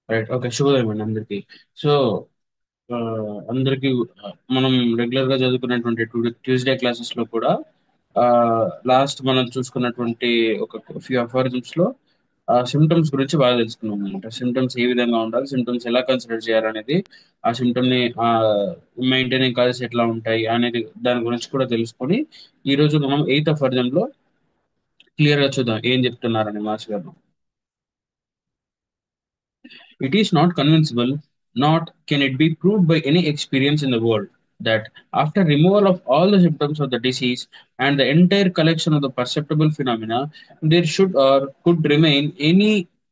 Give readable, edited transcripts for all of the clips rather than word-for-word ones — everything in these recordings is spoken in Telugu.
రైట్. ఓకే. శుభోదయం అండి అందరికీ. సో, అందరికీ మనం రెగ్యులర్‌గా చదువుకున్నటువంటి ట్యూస్‌డే క్లాసెస్‌లో కూడా లాస్ట్ మనం చూసుకున్నటువంటి ఒక ఫ్యూ అఫరిజమ్స్‌లో సింప్టమ్స్ గురించి బాగా తెలుసుకున్నామనమాట. సింప్టమ్స్ ఏ విధంగా ఉండాలి? సింప్టమ్స్ ఎలా కన్సిడర్ చేయాలనేది, ఆ సింప్టమ్‌ని మెయింటైనింగ్ కాజెస్ ఎట్లా ఉంటాయి అనేది దాని గురించి కూడా తెలుసుకొని, ఈరోజు మనం ఎయిత్ అఫరిజమ్‌లో క్లియర్‌గా చూద్దాం ఏం చెప్తున్నారని మాస్టర్ గారు. It is not convincible, nor can it be proved by any experience in the world, that after removal of all the symptoms of the disease and the entire collection of the perceptible phenomena, there should or could remain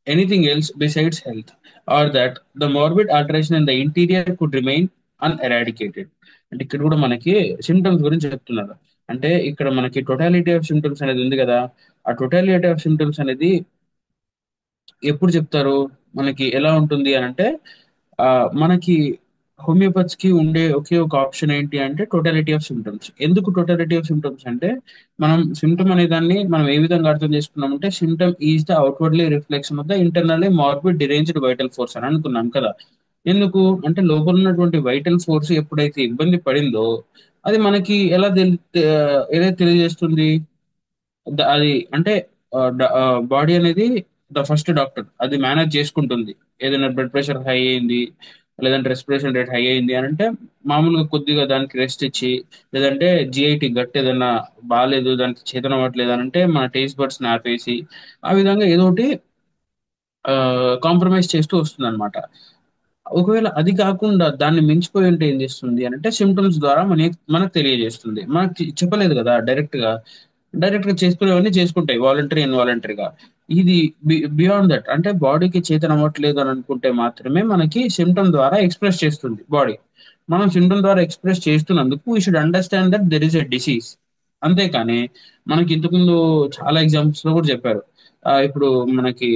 anything else besides health, or that the morbid alteration in the interior could remain uneradicated. అంటే ఇక్కడ కూడా మనకి సిమ్టమ్స్ గురించి చెప్తున్నారు. అంటే ఇక్కడ మనకి టోటాలిటీ ఆఫ్ సిమ్టమ్స్ అనేది ఉంది కదా. ఆ టోటాలిటీ ఆఫ్ సిమ్టమ్స్ అనేది ఎప్పుడు చెప్తారు? మనకి ఎలా ఉంటుంది అనంటే, మనకి హోమియోపతికి ఉండే ఒకే ఒక ఆప్షన్ ఏంటి అంటే టోటాలిటీ ఆఫ్ సింప్టమ్స్. ఎందుకు టోటాలిటీ ఆఫ్ సింప్టమ్స్ అంటే, మనం సింప్టమ్ అనే దాన్ని మనం ఏ విధంగా అర్థం చేసుకున్నామంటే, symptom is the outwardly reflection of the internally morbid deranged vital force అని అనుకున్నాం కదా! ఎందుకు? అంటే లోపల ఉన్నటువంటి వైటల్ ఫోర్స్ ఎప్పుడైతే ఇబ్బంది పడిందో, అది మనకి ఎలా తెలియజేస్తుంది? అది అంటే బాడీ అనేది ద ఫస్ట్ డాక్టర్ అది మేనేజ్ చేసుకుంటుంది. ఏదైనా బ్లడ్ ప్రెషర్ హై అయింది, లేదంటే రెస్పిరేషన్ రేట్ హై అయింది అని అంటే మామూలుగా కొద్దిగా దానికి రెస్ట్ ఇచ్చి, లేదంటే జిఐటి గట్ ఏదైనా బాగాలేదు, దానికి చేతన అవ్వట్లేదు అని అంటే మన టేస్ట్ బడ్స్ ఆపేసి ఆ విధంగా ఏదో ఒకటి కాంప్రమైజ్ చేస్తూ వస్తుందన్నమాట. ఒకవేళ అది కాకుండా దాన్ని మించిపోయి ఉంటే ఏం చేస్తుంది అని అంటే సిమ్టమ్స్ ద్వారా మనకు తెలియజేస్తుంది. మనకు చెప్పలేదు కదా డైరెక్ట్ గా చేసుకునేవన్నీ చేసుకుంటాయి వాలంటరీ ఇన్వాలంటరీగా. ఇది బియాండ్ దట్ అంటే బాడీకి చేతన అవ్వట్లేదు అని అనుకుంటే మాత్రమే మనకి సిమ్టమ్ ద్వారా ఎక్స్ప్రెస్ చేస్తుంది బాడీ. మనం సిమ్టమ్ ద్వారా ఎక్స్ప్రెస్ చేస్తున్నందుకు we should understand that there is a disease. అంతేకాని మనకి ఇంతకుముందు చాలా ఎగ్జాంపుల్స్ లో కూడా చెప్పారు. ఇప్పుడు మనకి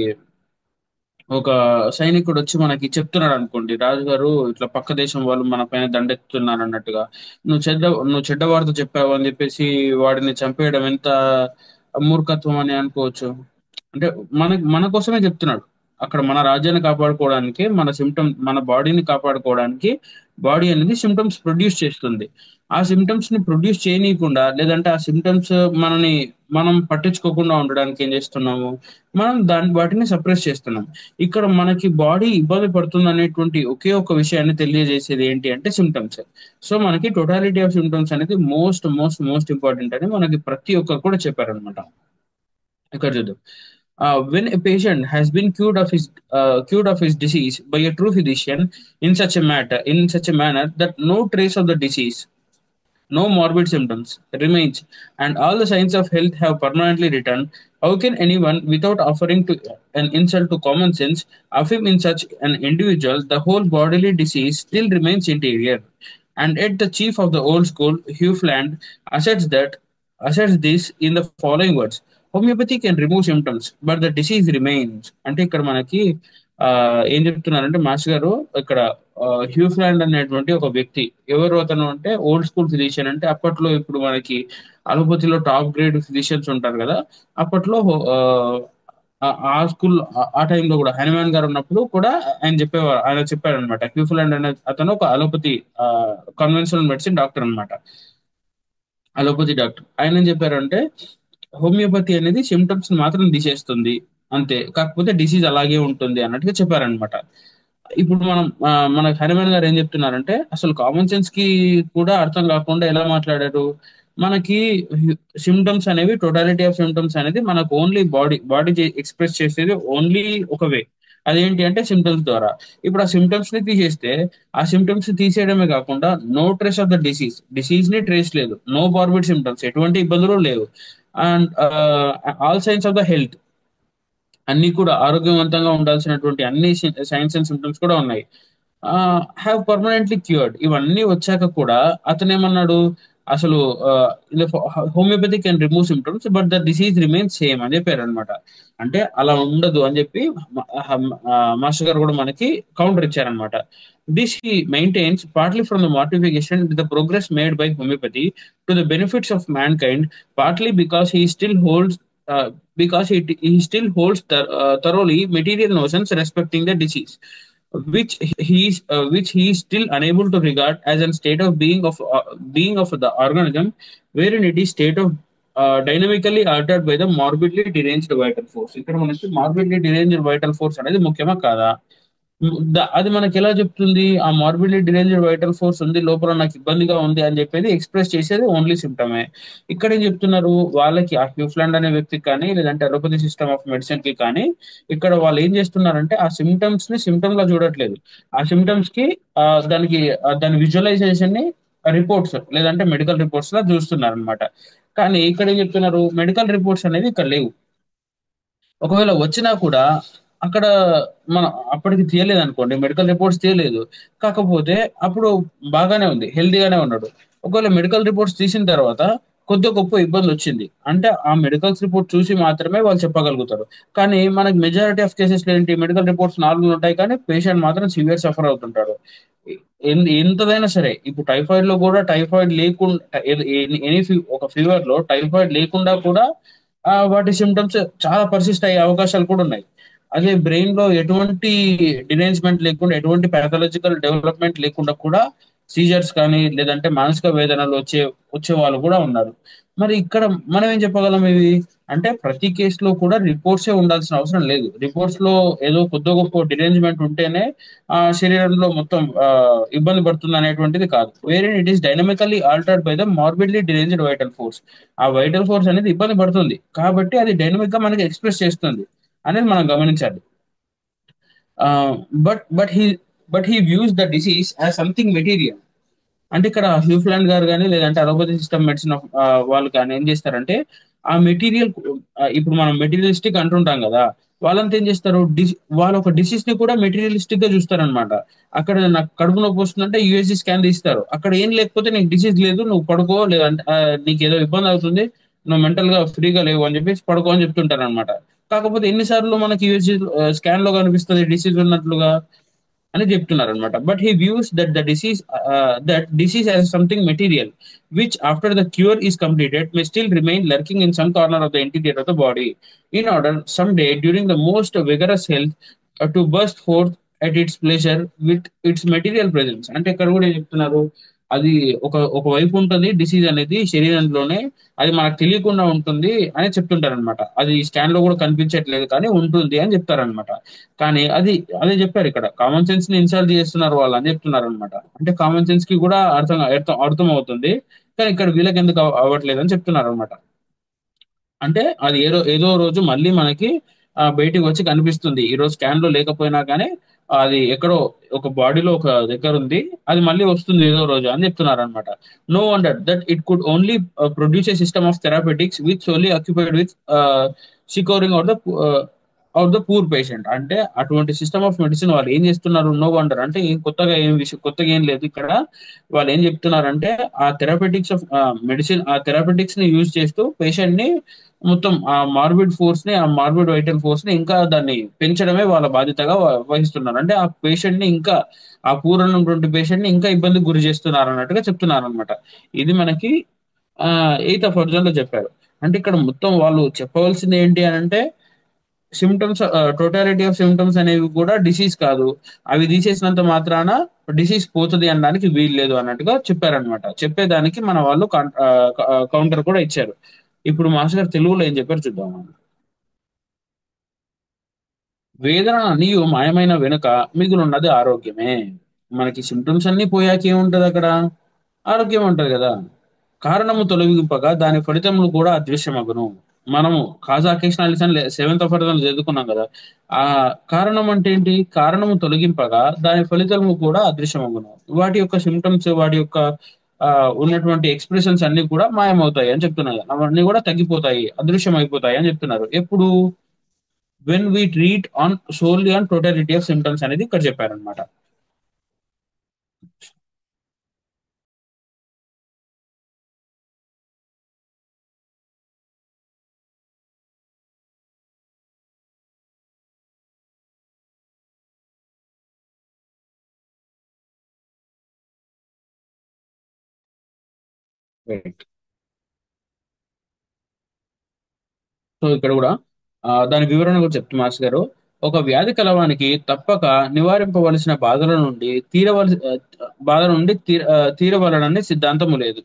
ఒక సైనికుడు వచ్చి మనకి చెప్తున్నాడు అనుకోండి, రాజుగారు ఇట్లా పక్క దేశం వాళ్ళు మన పైన దండెత్తుతున్నారు అన్నట్టుగా, నువ్వు చెడ్డ వార్త చెప్పావు అని చెప్పేసి వాడిని చంపేయడం ఎంత మూర్ఖత్వం అని అనుకోవచ్చు. అంటే మన కోసమే చెప్తున్నాడు. అక్కడ మన రాజ్యాన్ని కాపాడుకోవడానికి, మన బాడీని కాపాడుకోవడానికి బాడీ అనేది సిమ్టమ్స్ ప్రొడ్యూస్ చేస్తుంది. ఆ సిమ్టమ్స్ ని ప్రొడ్యూస్ చేయనీయకుండా, లేదంటే ఆ సిమ్టమ్స్ మనని మనం పట్టించుకోకుండా ఉండడానికి ఏం చేస్తున్నాము, మనం వాటిని సప్రెస్ చేస్తున్నాం. ఇక్కడ మనకి బాడీ ఇబ్బంది పడుతుంది అనేటువంటి ఒకే ఒక విషయాన్ని తెలియజేసేది ఏంటి అంటే సిమ్టమ్స్. సో మనకి టోటాలిటీ ఆఫ్ సిమ్టమ్స్ అనేది మోస్ట్ మోస్ట్ మోస్ట్ ఇంపార్టెంట్ అని మనకి ప్రతి ఒక్కరు కూడా చెప్పారనమాట. ఇక్కడ చూద్దాం. When a patient has been cured of his disease by a true physician in such a manner that no trace of the disease, no morbid symptoms remains, and all the signs of health have permanently returned, how can anyone, without offering to an insult to common sense, affirm in such an individual the whole bodily disease still remains interior? And yet the chief of the old school, Hugh Fland, asserts that asserts this in the following words: Homeopathy can remove symptoms, but the disease remains. అంటే ఇక్కడ మనకి ఆ, ఏం చెప్తున్నారంటే మాస్టర్ గారు ఇక్కడ హ్యూఫ్లాండ్ అనేటువంటి ఒక వ్యక్తి, ఎవరు అతను అంటే ఓల్డ్ స్కూల్ ఫిజిషియన్. అంటే అప్పట్లో ఇప్పుడు మనకి అలోపతిలో టాప్ గ్రేడ్ ఫిజిషియన్స్ ఉంటారు కదా. అప్పట్లో ఆ స్కూల్ ఆ టైంలో కూడా హనుమాన్ గారు ఉన్నప్పుడు కూడా ఆయన చెప్పారనమాట. హ్యూఫ్లాండ్ అనే అతను ఒక అలోపతి కన్వెన్షనల్ మెడిసిన్ డాక్టర్ అనమాట. అలోపతి డాక్టర్ ఆయన ఏం చెప్పారంటే హోమియోపతి అనేది సిమ్టమ్స్ మాత్రం తీసేస్తుంది అంతే, కాకపోతే డిసీజ్ అలాగే ఉంటుంది అన్నట్టుగా చెప్పారనమాట. ఇప్పుడు మన హనుమాన్ గారు ఏం చెప్తున్నారంటే అసలు కామన్ సెన్స్ కి కూడా అర్థం కాకుండా ఎలా మాట్లాడారు. మనకి సిమ్టమ్స్ అనేవి టోటాలిటీ ఆఫ్ సిమ్టమ్స్ అనేది మనకు ఓన్లీ బాడీ ఎక్స్ప్రెస్ చేసేది ఓన్లీ ఒక వే. అదేంటి అంటే సిమ్టమ్స్ ద్వారా. ఇప్పుడు ఆ సిమ్టమ్స్ ని తీసేస్తే, ఆ సిమ్టమ్స్ తీసేయడమే కాకుండా no trace of the disease ని ట్రేస్ లేదు, నో బార్బిడ్ సిమ్టమ్స్ ఎటువంటి ఇబ్బందులు లేవు, and all signs of the health అన్ని కూడా ఆరోగ్యవంతంగా ఉండాల్సినటువంటి అన్ని సైన్స్ అండ్ సిమ్టమ్స్ కూడా ఉన్నాయి. హ్యావ్ పర్మనెంట్లీ క్యూర్డ్ ఇవన్నీ వచ్చాక కూడా అతను ఏమన్నాడు, అసలు homeopathy can remove symptoms but the disease remains same అని చెప్పారు అనమాట. అంటే అలా ఉండదు అని చెప్పి మాస్టర్ గారు కూడా మనకి కౌంటర్ ఇచ్చారనమాట. This he maintains partly from the mortification the progress made by homoeopathy to the benefits of mankind, partly because he still holds because he still holds thoroughly material notions respecting the disease. which he is still unable to regard as a state of being of the organism, wherein it is state of dynamically altered by the morbidly deranged vital force. ఇక్కడ మనకి morbidly deranged vital force అనేది ముఖ్యమా కాదా? అది మనకి ఎలా చెప్తుంది? ఆ మార్బిడ్లీ డిరేంజ్డ్ వైటల్ ఫోర్స్ ఉంది లోపల, నాకు ఇబ్బందిగా ఉంది అని చెప్పేది ఎక్స్ప్రెస్ చేసేది ఓన్లీ సిమ్టమే. ఇక్కడ ఏం చెప్తున్నారు వాళ్ళకి, ఆ హ్యూఫ్లాండ్ అనే వ్యక్తికి కానీ లేదంటే అలోపతి సిస్టమ్ ఆఫ్ మెడిసిన్ కి కానీ, ఇక్కడ వాళ్ళు ఏం చేస్తున్నారంటే ఆ సిమ్టమ్స్ ని సిమ్టమ్ లా చూడట్లేదు. ఆ సిమ్టమ్స్ కి ఆ, దానికి దాని విజువలైజేషన్ ని రిపోర్ట్స్ లేదంటే మెడికల్ రిపోర్ట్స్ లా చూస్తున్నారు అనమాట. కానీ ఇక్కడ ఏం చెప్తున్నారు, మెడికల్ రిపోర్ట్స్ అనేవి ఇక్కడ లేవు. ఒకవేళ వచ్చినా కూడా అక్కడ మనం అప్పటికి తీయలేదు అనుకోండి, మెడికల్ రిపోర్ట్స్ తీయలేదు. కాకపోతే అప్పుడు బాగానే ఉంది, హెల్తీగానే ఉన్నాడు. ఒకవేళ మెడికల్ రిపోర్ట్స్ తీసిన తర్వాత కొద్ది గొప్ప ఇబ్బంది వచ్చింది అంటే ఆ మెడికల్స్ రిపోర్ట్ చూసి మాత్రమే వాళ్ళు చెప్పగలుగుతారు. కానీ మనకి మెజారిటీ ఆఫ్ కేసెస్ ఏంటి, మెడికల్ రిపోర్ట్స్ నార్మల్ ఉంటాయి కానీ పేషెంట్ మాత్రం సివియర్ సఫర్ అవుతుంటాడు. ఎంతదైనా సరే, ఇప్పుడు టైఫాయిడ్ లో కూడా టైఫాయిడ్ లేకుండా ఎనీ ఒక ఫీవర్ లో టైఫాయిడ్ లేకుండా కూడా వాటి సిమ్టమ్స్ చాలా పర్సిస్ట్ అయ్యే అవకాశాలు కూడా ఉన్నాయి. అదే బ్రెయిన్ లో ఎటువంటి డిరేంజ్మెంట్ లేకుండా, ఎటువంటి పాథాలజికల్ డెవలప్మెంట్ లేకుండా కూడా సీజర్స్ కానీ లేదంటే మానసిక వేదనలు వచ్చే వాళ్ళు కూడా ఉన్నారు. మరి ఇక్కడ మనం ఏం చెప్పగలం ఇవి అంటే, ప్రతి కేసులో కూడా రిపోర్ట్సే ఉండాల్సిన అవసరం లేదు. రిపోర్ట్స్ లో ఏదో కొద్ది గొప్ప డిరేంజ్మెంట్ ఉంటేనే ఆ శరీరంలో మొత్తం ఇబ్బంది పడుతుంది అనేటువంటిది కాదు. వేరే it is dynamically altered by the morbidly deranged vital force. ఆ వైటల్ ఫోర్స్ అనేది ఇబ్బంది పడుతుంది కాబట్టి అది డైనమిక్ గా మనకి ఎక్స్ప్రెస్ చేస్తుంది అనేది మనం గమనించాలి. But he views the disease as something material. అంటే ఇక్కడ హ్యూఫ్లాండ్ గారు కానీ లేదంటే అలోపతి సిస్టమ్ మెడిసిన్ వాళ్ళు కానీ ఏం చేస్తారంటే, ఆ మెటీరియల్, ఇప్పుడు మనం మెటీరియలిస్టిక్ అంటుంటాం కదా, వాళ్ళంతా ఏం చేస్తారు, వాళ్ళ ఒక డిసీజ్ ని కూడా మెటీరియలిస్టిక్ గా చూస్తారనమాట. అక్కడ నాకు కడుపు నొప్పి వస్తుందంటే యూఎస్జీ స్కాన్ తీస్తారు, అక్కడ ఏం లేకపోతే నీకు డిసీజ్ లేదు, నువ్వు పడుకో, లేదంటే నీకు ఏదో ఇబ్బంది అవుతుంది, నువ్వు మెంటల్ గా ఫ్రీగా లేవు అని చెప్పేసి పడుకో అని చెప్తుంటారు అనమాట. కాకపోతే ఎన్నిసార్లు మనకి యూఎస్జీ స్కాన్ లో కనిపిస్తుంది డిసీజ్ ఉన్నట్లుగా అని చెప్తున్నారు అనమాట. But he views that disease as something material which after the cure is completed May still remain lurking in some corner of the interior of the body in order some day during the most vigorous health to burst fourth at its pleasure with its material presence. అంటే ఇక్కడ కూడా ఏం చెప్తున్నారు, అది ఒక వైపు ఉంటుంది డిసీజ్ అనేది శరీరంలోనే, అది మనకు తెలియకుండా ఉంటుంది అని చెప్తుంటారు అనమాట. అది స్కాన్ లో కూడా కనిపించట్లేదు కానీ ఉంటుంది అని చెప్తారనమాట. కానీ అదే చెప్పారు ఇక్కడ, కామన్ సెన్స్ ని ఇన్సల్ట్ చేస్తున్నారు వాళ్ళు అని చెప్తున్నారు అనమాట. అంటే కామన్ సెన్స్ కి కూడా అర్థం అవుతుంది, కానీ ఇక్కడ వీళ్ళకి ఎందుకు అవ్వట్లేదు అని చెప్తున్నారు అనమాట. అంటే అది ఏదో రోజు మళ్ళీ మనకి బయటికి వచ్చి కనిపిస్తుంది. ఈ రోజు స్కాన్ లో లేకపోయినా కానీ అది ఎక్కడో ఒక బాడీలో ఒక దగ్గర ఉంది, అది మళ్ళీ వస్తుంది ఏదో రోజు అని చెప్తున్నారు అనమాట. No wonder that it could only produce a system of therapeutics which only occupied with scouring out the poor patient. అంటే అటువంటి సిస్టమ్ ఆఫ్ మెడిసిన్ వాళ్ళు ఏం చేస్తున్నారు, నో వండర్ అంటే కొత్తగా ఏం లేదు ఇక్కడ. వాళ్ళు ఏం చెప్తున్నారంటే ఆ థెరాపెటిక్స్ ఆఫ్ మెడిసిన్, ఆ థెరాపెటిక్స్ ని యూజ్ చేస్తూ పేషెంట్ ని మొత్తం ఆ మార్బిడ్ వైటల్ ఫోర్స్ ని ఇంకా దాన్ని పెంచడమే వాళ్ళ బాధ్యతగా వహిస్తున్నారు. అంటే ఆ పేషెంట్ ని ఇంకా, ఆ పూర్వమైనటువంటి పేషెంట్ ని ఇంకా ఇబ్బందికి గురి చేస్తున్నారు అన్నట్టుగా చెప్తున్నారు అనమాట. ఇది మనకి ఎయిత్ ఆఫ్ వర్జన్ లో చెప్పారు. అంటే ఇక్కడ మొత్తం వాళ్ళు చెప్పవలసింది ఏంటి అని అంటే, సిమ్టమ్స్, టోటాలిటీ ఆఫ్ సిమ్టమ్స్ అనేవి కూడా డిసీజ్ కాదు, అవి తీసేసినంత మాత్రాన డిసీజ్ పోతుంది అనడానికి వీలు లేదు అన్నట్టుగా చెప్పారనమాట. చెప్పేదానికి మన వాళ్ళు కౌంటర్ కూడా ఇచ్చారు. ఇప్పుడు మాస్టర్ గారు తెలుగులో ఏం చెప్పారు చూద్దాం. వేదన నీయు మాయమైన వెనుక మిగులున్నది ఆరోగ్యమే. మనకి సిమ్టమ్స్ అన్ని పోయాక ఏముంటది అక్కడ, ఆరోగ్యం ఉంటది కదా. కారణము తొలగింపగా దాని ఫలితములు కూడా అదృశ్యమగును. మనము కాజా అకేషనాలిస్ అని సెవెంత్ ఆఫ్ చదువుకున్నాం కదా. ఆ కారణం అంటే ఏంటి, కారణము తొలగింపగా దాని ఫలితము కూడా అదృశ్యమగును. వాటి యొక్క సిమ్టమ్స్, వాటి యొక్క ఆ ఉన్నటువంటి ఎక్స్ప్రెషన్స్ అన్ని కూడా మాయమవుతాయి అని చెప్తున్నారు, అవన్నీ కూడా తగ్గిపోతాయి, అదృశ్యం అయిపోతాయి అని చెప్తున్నారు. ఎప్పుడు, when we treat on solely on totality of symptoms అనేది ఇక్కడ చెప్పారనమాట. రైట్. సో ఇక్కడ కూడా దాని వివరణ కూడా చెప్తున్నారు మాస్టర్ గారు. ఒక వ్యాధి కలవానికి తప్పక నివారింపవలసిన బాధల నుండి తీరవలనని సిద్ధాంతము లేదు.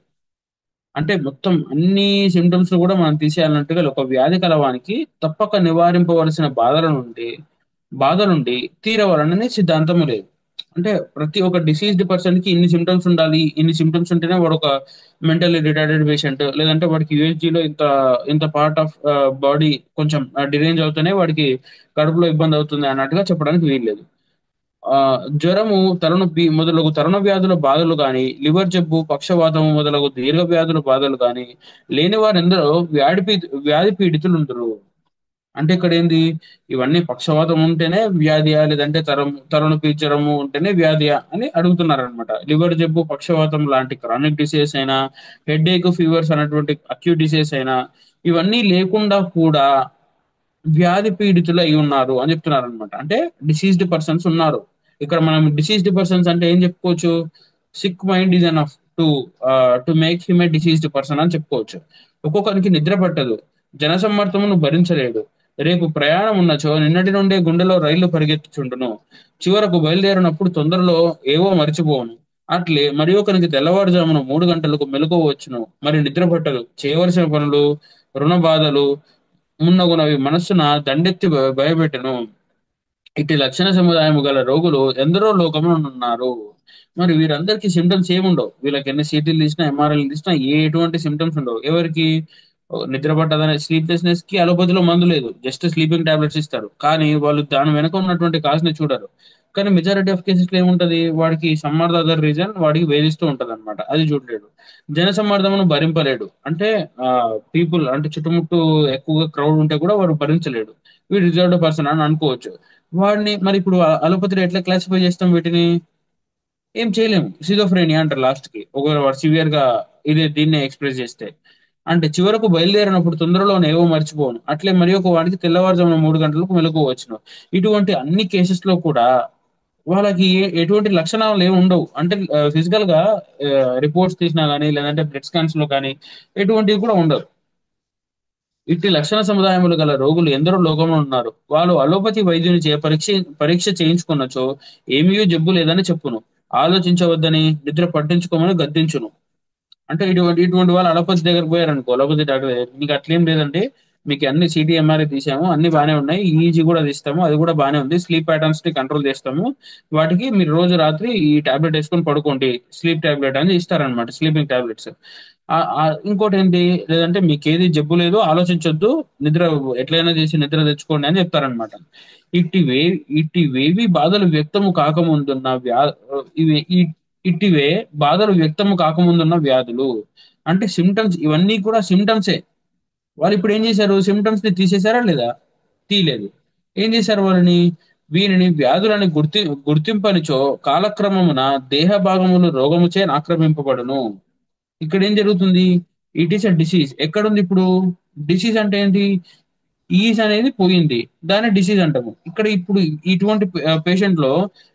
అంటే మొత్తం అన్ని సిమ్టమ్స్ కూడా మనం తీసేయాలన్నట్టుగా ఒక వ్యాధి కలవానికి తప్పక నివారింపవలసిన బాధ నుండి తీరవలనని సిద్ధాంతము లేదు. అంటే ప్రతి ఒక్క డిసీజ్డ్ పర్సన్ కి ఇన్ని సిమ్టమ్స్ ఉండాలి, ఇన్ని సిమ్టమ్స్ ఉంటేనే వాడు ఒక మెంటల్లీ రిటార్డెడ్ పేషెంట్, లేదంటే వాడికి యూఎస్జీలో ఇంత పార్ట్ ఆఫ్ బాడీ కొంచెం డిరేంజ్ అవుతూనే వాడికి కడుపులో ఇబ్బంది అవుతుంది అన్నట్టుగా చెప్పడానికి వీల్లేదు. ఆ జ్వరము, తలనొప్పి మొదలగు తరుణ వ్యాధుల బాధలు గాని, లివర్ జబ్బు, పక్షవాతము మొదలగు దీర్ఘ వ్యాధుల బాధలు గాని లేని వారెందరో వ్యాధి పీడితులుందురు. అంటే ఇక్కడ ఏంది, ఇవన్నీ పక్షవాతం ఉంటేనే వ్యాధియా, లేదంటే తలనొప్పి జ్వరము ఉంటేనే వ్యాధియా అని అడుగుతున్నారనమాట. లివర్ జబ్బు, పక్షవాతం లాంటి క్రానిక్ డిసీజెస్ అయినా, హెడ్ ఏక్ ఫీవర్స్ అనేటువంటి అక్యూట్ డిసీజెస్ అయినా, ఇవన్నీ లేకుండా కూడా వ్యాధి పీడితులు అయి ఉన్నారు అని చెప్తున్నారు అనమాట. అంటే డిసీజ్డ్ పర్సన్స్ ఉన్నారు. ఇక్కడ మనం డిసీజ్డ్ పర్సన్స్ అంటే ఏం చెప్పుకోవచ్చు? Sick mind is enough to to make him a diseased person అని చెప్పుకోవచ్చు. ఒక్కొక్కరికి నిద్ర పట్టదు, జనసమ్మర్దమును భరించలేడు, రేపు ప్రయాణం ఉన్నచో నిన్నటి నుండే గుండెలో రైళ్లు పరిగెత్తుచుండును, చివరకు బయలుదేరినప్పుడు తొందరలో ఏవో మరిచిపోవును. అట్లే మరి ఒకరికి తెల్లవారుజామున 3 గంటలకు మెలకువ వచ్చును, మరి నిద్ర పట్టదు, చేయవలసిన పనులు, రుణ బాధలు మున్నగునవి మనస్సున దండెత్తి భయపెట్టెను. ఇట్టి లక్షణ సముదాయము గల రోగులు ఎందరో లోకమున ఉన్నారు. మరి వీరందరికీ సిమ్టమ్స్ ఏముండవు. వీళ్ళకి ఎన్ని సీటీలు తీసినా, ఎంఆర్ఐలు తీసినా ఎటువంటి సిమ్టమ్స్ ఉండవు. ఎవరికి? నిద్ర పట్టదనే స్లీప్లెస్నెస్ కి అలోపతిలో మందు లేదు, జస్ట్ స్లీపింగ్ టాబ్లెట్స్ ఇస్తారు. కానీ వాళ్ళు దాని వెనక ఉన్నటువంటి కాజ్ ని చూడరు. కానీ మెజారిటీ ఆఫ్ కేసెస్ లో ఏముంటది, వాడికి some or the other reason వాడికి వేధిస్తూ ఉంటది అనమాట. అది చూడలేడు. జన సమ్మర్దమును భరింపలేడు. అంటే ఆ పీపుల్ అంటే చుట్టుముట్టు ఎక్కువగా క్రౌడ్ ఉంటే కూడా వాడు భరించలేడు. వీడు రిజర్వ్డ్ పర్సన్ అని అనుకోవచ్చు. వాడిని మరి ఇప్పుడు అలోపతిలో ఎట్లా క్లాసిఫై చేస్తాం వీటిని? ఏం చేయలేము. సిజోఫ్రేనియా అంటారు లాస్ట్ కి, ఒకవేళ వాడు సివియర్ గా దీన్నే ఎక్స్ప్రెస్ చేస్తే. అంటే చివరకు బయలుదేరినప్పుడు తొందరలోనే ఏవో మర్చిపోను, అట్లే మరి ఒక వాడికి తెల్లవారుజామున 3 గంటలకు మెలకువ వచ్చును. ఇటువంటి అన్ని కేసెస్ లో కూడా వాళ్ళకి ఎటువంటి లక్షణాలు ఏమి ఉండవు. అంటే ఫిజికల్ గా రిపోర్ట్స్ తీసినా కానీ, లేదంటే బ్లడ్ స్కాన్స్ లో కానీ ఎటువంటివి కూడా ఉండవు. ఇట్టి లక్షణ సముదాయములు గల రోగులు ఎందరో లోకంలో ఉన్నారు. వాళ్ళు అలోపతి వైద్యుని పరీక్ష చేయించుకున్నచో ఏమీ జబ్బు లేదని చెప్పును, ఆలోచించవద్దని, నిద్ర పట్టించుకోమని గద్దించును. అంటే ఇటువంటి వాళ్ళు అలోపతి దగ్గరకు పోయారనుకో, అలోపతి డాక్టర్ దగ్గర, మీకు అట్లేం లేదండి, మీకు అన్ని సిటీ ఎంఆర్ఐ తీసాము, అన్ని బాగానే ఉన్నాయి, ఈజీ కూడా తీస్తాము, అది కూడా బాగానే ఉంది, స్లీప్ ప్యాటర్న్స్ ని కంట్రోల్ చేస్తాము, వాటికి మీరు రోజు రాత్రి ఈ టాబ్లెట్ వేసుకొని పడుకోండి, స్లీప్ టాబ్లెట్ అని ఇస్తారనమాట, స్లీపింగ్ టాబ్లెట్స్. ఇంకోటి ఏంటి, లేదంటే మీకు ఏది జబ్బు లేదు, ఆలోచించొద్దు, నిద్ర ఎట్లయినా చేసి నిద్ర తెచ్చుకోండి అని చెప్తారనమాట. ఇట్టివే ఇట్టివేవి బాధలు వ్యక్తము కాకముందున్న ఇవి ఇట్టివే బాధలు వ్యక్తము కాకముందున్న వ్యాధులు. అంటే సిమ్టమ్స్, ఇవన్నీ కూడా సిమ్టమ్సే. వాళ్ళు ఇప్పుడు ఏం చేశారు? సిమ్టమ్స్ ని తీసేశారా లేదా? తీయలేదు. ఏం చేశారు వాళ్ళని? వీరిని వ్యాధులని గుర్తింపనిచో కాలక్రమమున దేహ భాగములు రోగముచే ఆక్రమింపబడును. ఇక్కడ ఏం జరుగుతుంది? It is a disease. ఎక్కడుంది ఇప్పుడు? డిసీజ్ అంటే ఏంటి? ఈజ్ అనేది పోయింది, దాన్ని డిసీజ్ అంటాము. ఇక్కడ ఇప్పుడు ఇటువంటి పేషెంట్ లో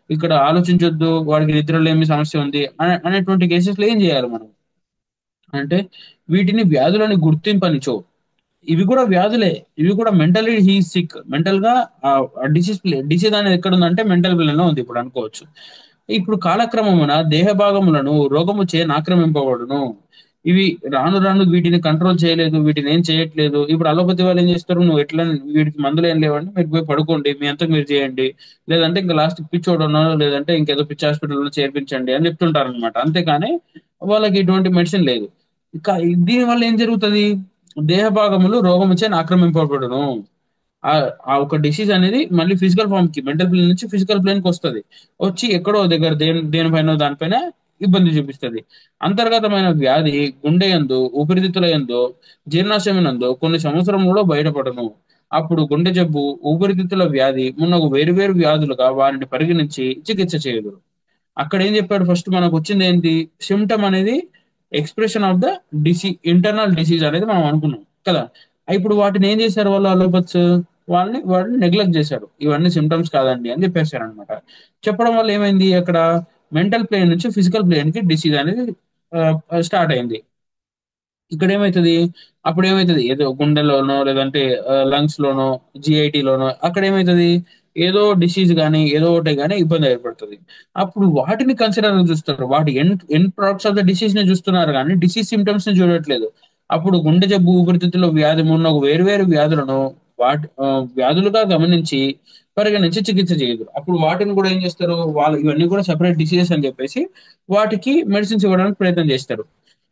ఇక్కడ ఆలోచించొద్దు, వాడికి నిద్రలేమి సమస్య ఉంది అనేటువంటి కేసెస్ లో ఏం చేయాలి మనం అంటే, వీటిని వ్యాధులని గుర్తింపనిచో, ఇవి కూడా వ్యాధులే, ఇవి కూడా మెంటలీ హీ సిక్, మెంటల్ గా డిసీజ్ అనేది ఎక్కడ ఉందంటే మెంటల్ ప్లేన్ లో ఉంది ఇప్పుడు అనుకోవచ్చు. ఇప్పుడు కాలక్రమమున దేహ భాగములను రోగము చే ఆక్రమింపబడును. ఇవి రాను రాను వీటిని కంట్రోల్ చేయలేదు, వీటిని ఏం చేయట్లేదు. ఇప్పుడు అలోపతి వాళ్ళు ఏం చేస్తారు? నువ్వు ఎట్లా, వీటికి మందులు ఏం లేవండి, మీరు పోయి పడుకోండి, మీ అంతకు మీరు చేయండి, లేదంటే ఇంకా లాస్ట్ పిచ్చోడనో, లేదంటే ఇంకేదో పిచ్చి హాస్పిటల్లో చేర్పించండి అని చెప్తుంటారు అనమాట. అంతేకాని వాళ్ళకి ఇటువంటి మెడిసిన్ లేదు. ఇంకా దీని వల్ల ఏం జరుగుతుంది? దేహ భాగములు రోగముచే ఆక్రమింపబడును. ఆ ఆ ఒక డిసీజ్ అనేది మళ్ళీ ఫిజికల్ ఫామ్ కి, మెంటల్ ప్లేన్ నుంచి ఫిజికల్ ప్లేన్ కి వస్తుంది. వచ్చి ఎక్కడో దగ్గర దేనిపైన దానిపైన ఇబ్బంది చూపిస్తుంది. అంతర్గతమైన వ్యాధి గుండె యందు, ఊపిరితిత్తుల యందు, జీర్ణాశయమునందు కొన్ని సంవత్సరములలో బయటపడును. అప్పుడు గుండె జబ్బు, ఊపిరితిత్తుల వ్యాధి మున్నగు వేరువేరు వ్యాధులుగా వారిని పరిగణించి చికిత్స చేయదు. అక్కడ ఏం చెప్పాడు? ఫస్ట్ మనకు వచ్చింది ఏంటి? సిమ్టమ్ అనేది expression of the internal disease అనేది మనం అనుకున్నాం కదా. ఇప్పుడు వాటిని ఏం చేశారు వాళ్ళు అలోపత్స్? వాళ్ళని నెగ్లెక్ట్ చేశారు, ఇవన్నీ సిమ్టమ్స్ కాదండి అని చెప్పేశారు అనమాట. చెప్పడం వల్ల ఏమైంది అక్కడ? మెంటల్ ప్లేన్ నుంచి ఫిజికల్ ప్లేన్ కి డిసీజ్ అనేది స్టార్ట్ అయింది. ఇక్కడ ఏమవుతుంది? అప్పుడు ఏమవుతుంది? ఏదో గుండెలోనో, లేదంటే లంగ్స్ లోనో, జిఐటి లోనో అక్కడ ఏమవుతుంది? ఏదో డిసీజ్ గానీ, ఏదో ఒకటి గానీ ఇబ్బంది ఏర్పడుతది. అప్పుడు వాటిని కన్సిడర్‌గా చూస్తారు. వాటి ఎండ్ ప్రొడక్ట్స్ ఆఫ్ ద డిసీజ్‌ని చూస్తున్నారు గానీ, డిసీజ్ సింప్టమ్స్‌ని చూడట్లేదు. అప్పుడు గుండె జబ్బు, ఊపిరితిత్తుల వ్యాధి ఉన్న వేరు వేరు వ్యాధులను వ్యాధులుగా గమనించి, పరిగణించి చికిత్స చేయదు. అప్పుడు వాటిని కూడా ఏం చేస్తారు, వాళ్ళు ఇవన్నీ కూడా సెపరేట్ డిసీజెస్ అని చెప్పేసి, వాటికి మెడిసిన్స్ ఇవ్వడానికి ప్రయత్నం చేస్తారు.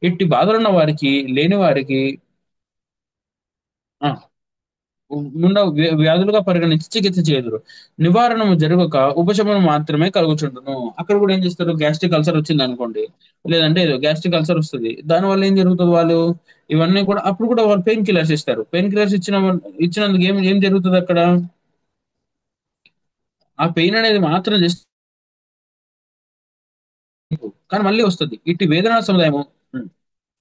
ఇట్టి బాధలున్న వారికి, లేని వారికి ఆ! ముండ వ్యాధులుగా పరిగణించి చికిత్స చేయుదురు. నివారణము జరుగక ఉపశమనం మాత్రమే కలుగుచుండును. అక్కడ కూడా ఏం చేస్తారు, గ్యాస్ట్రిక్ అల్సర్ వచ్చిందనుకోండి, లేదంటే ఏదో గ్యాస్ట్రిక్ అల్సర్ వస్తది. దానివల్ల ఏం జరుగుతది, వాళ్ళు ఇవన్నీ కూడా అప్పుడు కూడా వాళ్ళు పెయిన్ కిల్లర్స్ ఇస్తారు. పెయిన్ కిల్లర్స్ ఇచ్చినందుకు ఏం ఏం జరుగుతదక్కడ? ఆ పెయిన్ అనేది మాత్రం జస్ట్ కానీ మళ్ళీ వస్తది. ఇట్టి వేదనా సముదాయము హ్మ్.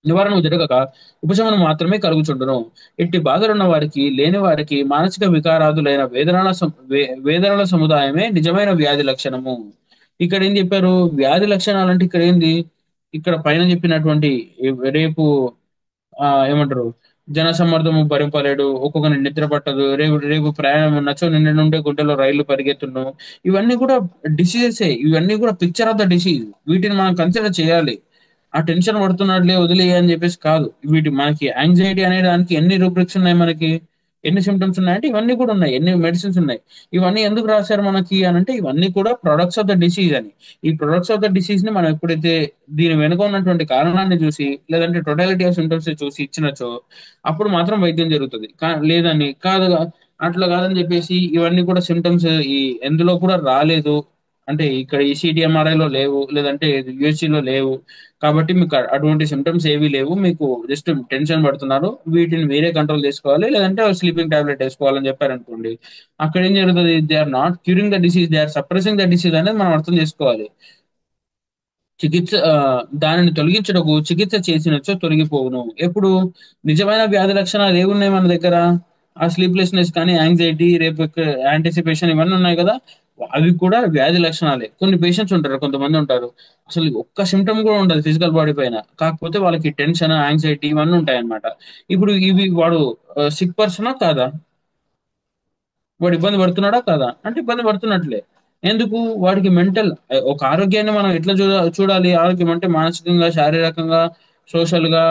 నివారణ జరగక ఉపశమనం మాత్రమే కలుగుచుండును. ఇట్టి బాధలున్న వారికి, లేని వారికి మానసిక వికారాదులైన వేదనల సముదాయమే నిజమైన వ్యాధి లక్షణము. ఇక్కడ ఏం చెప్పారు? వ్యాధి లక్షణాలంటే ఇక్కడ ఏంది? ఇక్కడ పైన చెప్పినటువంటి రేపు ఏమంటారు? జనసమ్మర్దము భరింపలేడు. ఒక్కొక్కనికి నిద్ర పట్టదు. రేపు రేపు ప్రయాణం ఉన్నచో నిన్న నుండే గుండెలో రైళ్లు పరిగెత్తును. ఇవన్నీ కూడా డిసీజెసే. ఇవన్నీ కూడా పిక్చర్ ఆఫ్ ద డిసీజ్. వీటిని మనం కన్సిడర్ చేయాలి. ఆ టెన్షన్ పడుతున్నాడులే వదిలేయి అని చెప్పేసి కాదు. వీటి మనకి యాంగ్జైటీ అనే దానికి ఎన్ని రూబ్రిక్స్ ఉన్నాయి మనకి? ఎన్ని సిమ్టమ్స్ ఉన్నాయంటే ఇవన్నీ కూడా ఉన్నాయి. ఎన్ని మెడిసిన్స్ ఉన్నాయి. ఇవన్నీ ఎందుకు రాశారు మనకి అనంటే ఇవన్నీ కూడా ప్రొడక్ట్స్ ఆఫ్ ద డిసీజ్ అని. ఈ ప్రొడక్ట్స్ ఆఫ్ ద డిసీజ్ ని మనం ఎప్పుడైతే దీని వెనుక ఉన్నటువంటి కారణాన్ని చూసి, లేదంటే టోటాలిటీ ఆఫ్ సిమ్టమ్స్ చూసి ఇచ్చినచో అప్పుడు మాత్రం వైద్యం జరుగుతుంది. లేదని కాదు, అట్లా కాదని చెప్పేసి ఇవన్నీ కూడా సిమ్టమ్స్ ఈ ఎందులో కూడా రాలేదు అంటే ఇక్కడ ఈ సిటిఎంఆర్ఐ లో లేవు, లేదంటే యూఎస్సీ లో లేవు, కాబట్టి మీకు అటువంటి సిమ్టమ్స్ ఏవీ లేవు, మీకు జస్ట్ టెన్షన్ పడుతున్నారు, వీటిని మీరే కంట్రోల్ చేసుకోవాలి, లేదంటే స్లీపింగ్ టాబ్లెట్ వేసుకోవాలని చెప్పారనుకోండి, అక్కడ ఏం జరుగుతుంది, they are not curing the disease, they are suppressing the disease అనేది మనం అర్థం చేసుకోవాలి. దానిని తొలగించుటకు చికిత్స చేసినచో తొలగిపోవును. ఎప్పుడు నిజమైన వ్యాధి లక్షణాలు ఏమున్నాయి మన దగ్గర? ఆ స్లీప్‌లెస్‌నెస్ కానీ, యాంగ్జైటీ, రేపు యాంటిసిపేషన్ ఇవన్నీ ఉన్నాయి కదా! అవి కూడా వ్యాధి లక్షణాలే. కొన్ని పేషెంట్స్ ఉంటారు, కొంతమంది ఉంటారు. అసలు ఒక్క సింప్టమ్ కూడా ఉండదు ఫిజికల్ బాడీ పైన. కాకపోతే వాళ్ళకి టెన్షన్, యాంగ్జైటీ ఇవన్నీ ఉంటాయన్నమాట. ఇప్పుడు ఇవి వాడు సిక్ పర్సనా కాదా? వాడు ఇబ్బంది పడుతున్నాడా కాదా? అంటే ఇబ్బంది పడుతున్నట్లే. ఎందుకు? వాడికి మెంటల్ ఒక ఆరోగ్యాన్ని మనం ఎట్లా చూడాలి? ఆరోగ్యం అంటే మానసికంగా, శారీరకంగా, సోషల్‌గా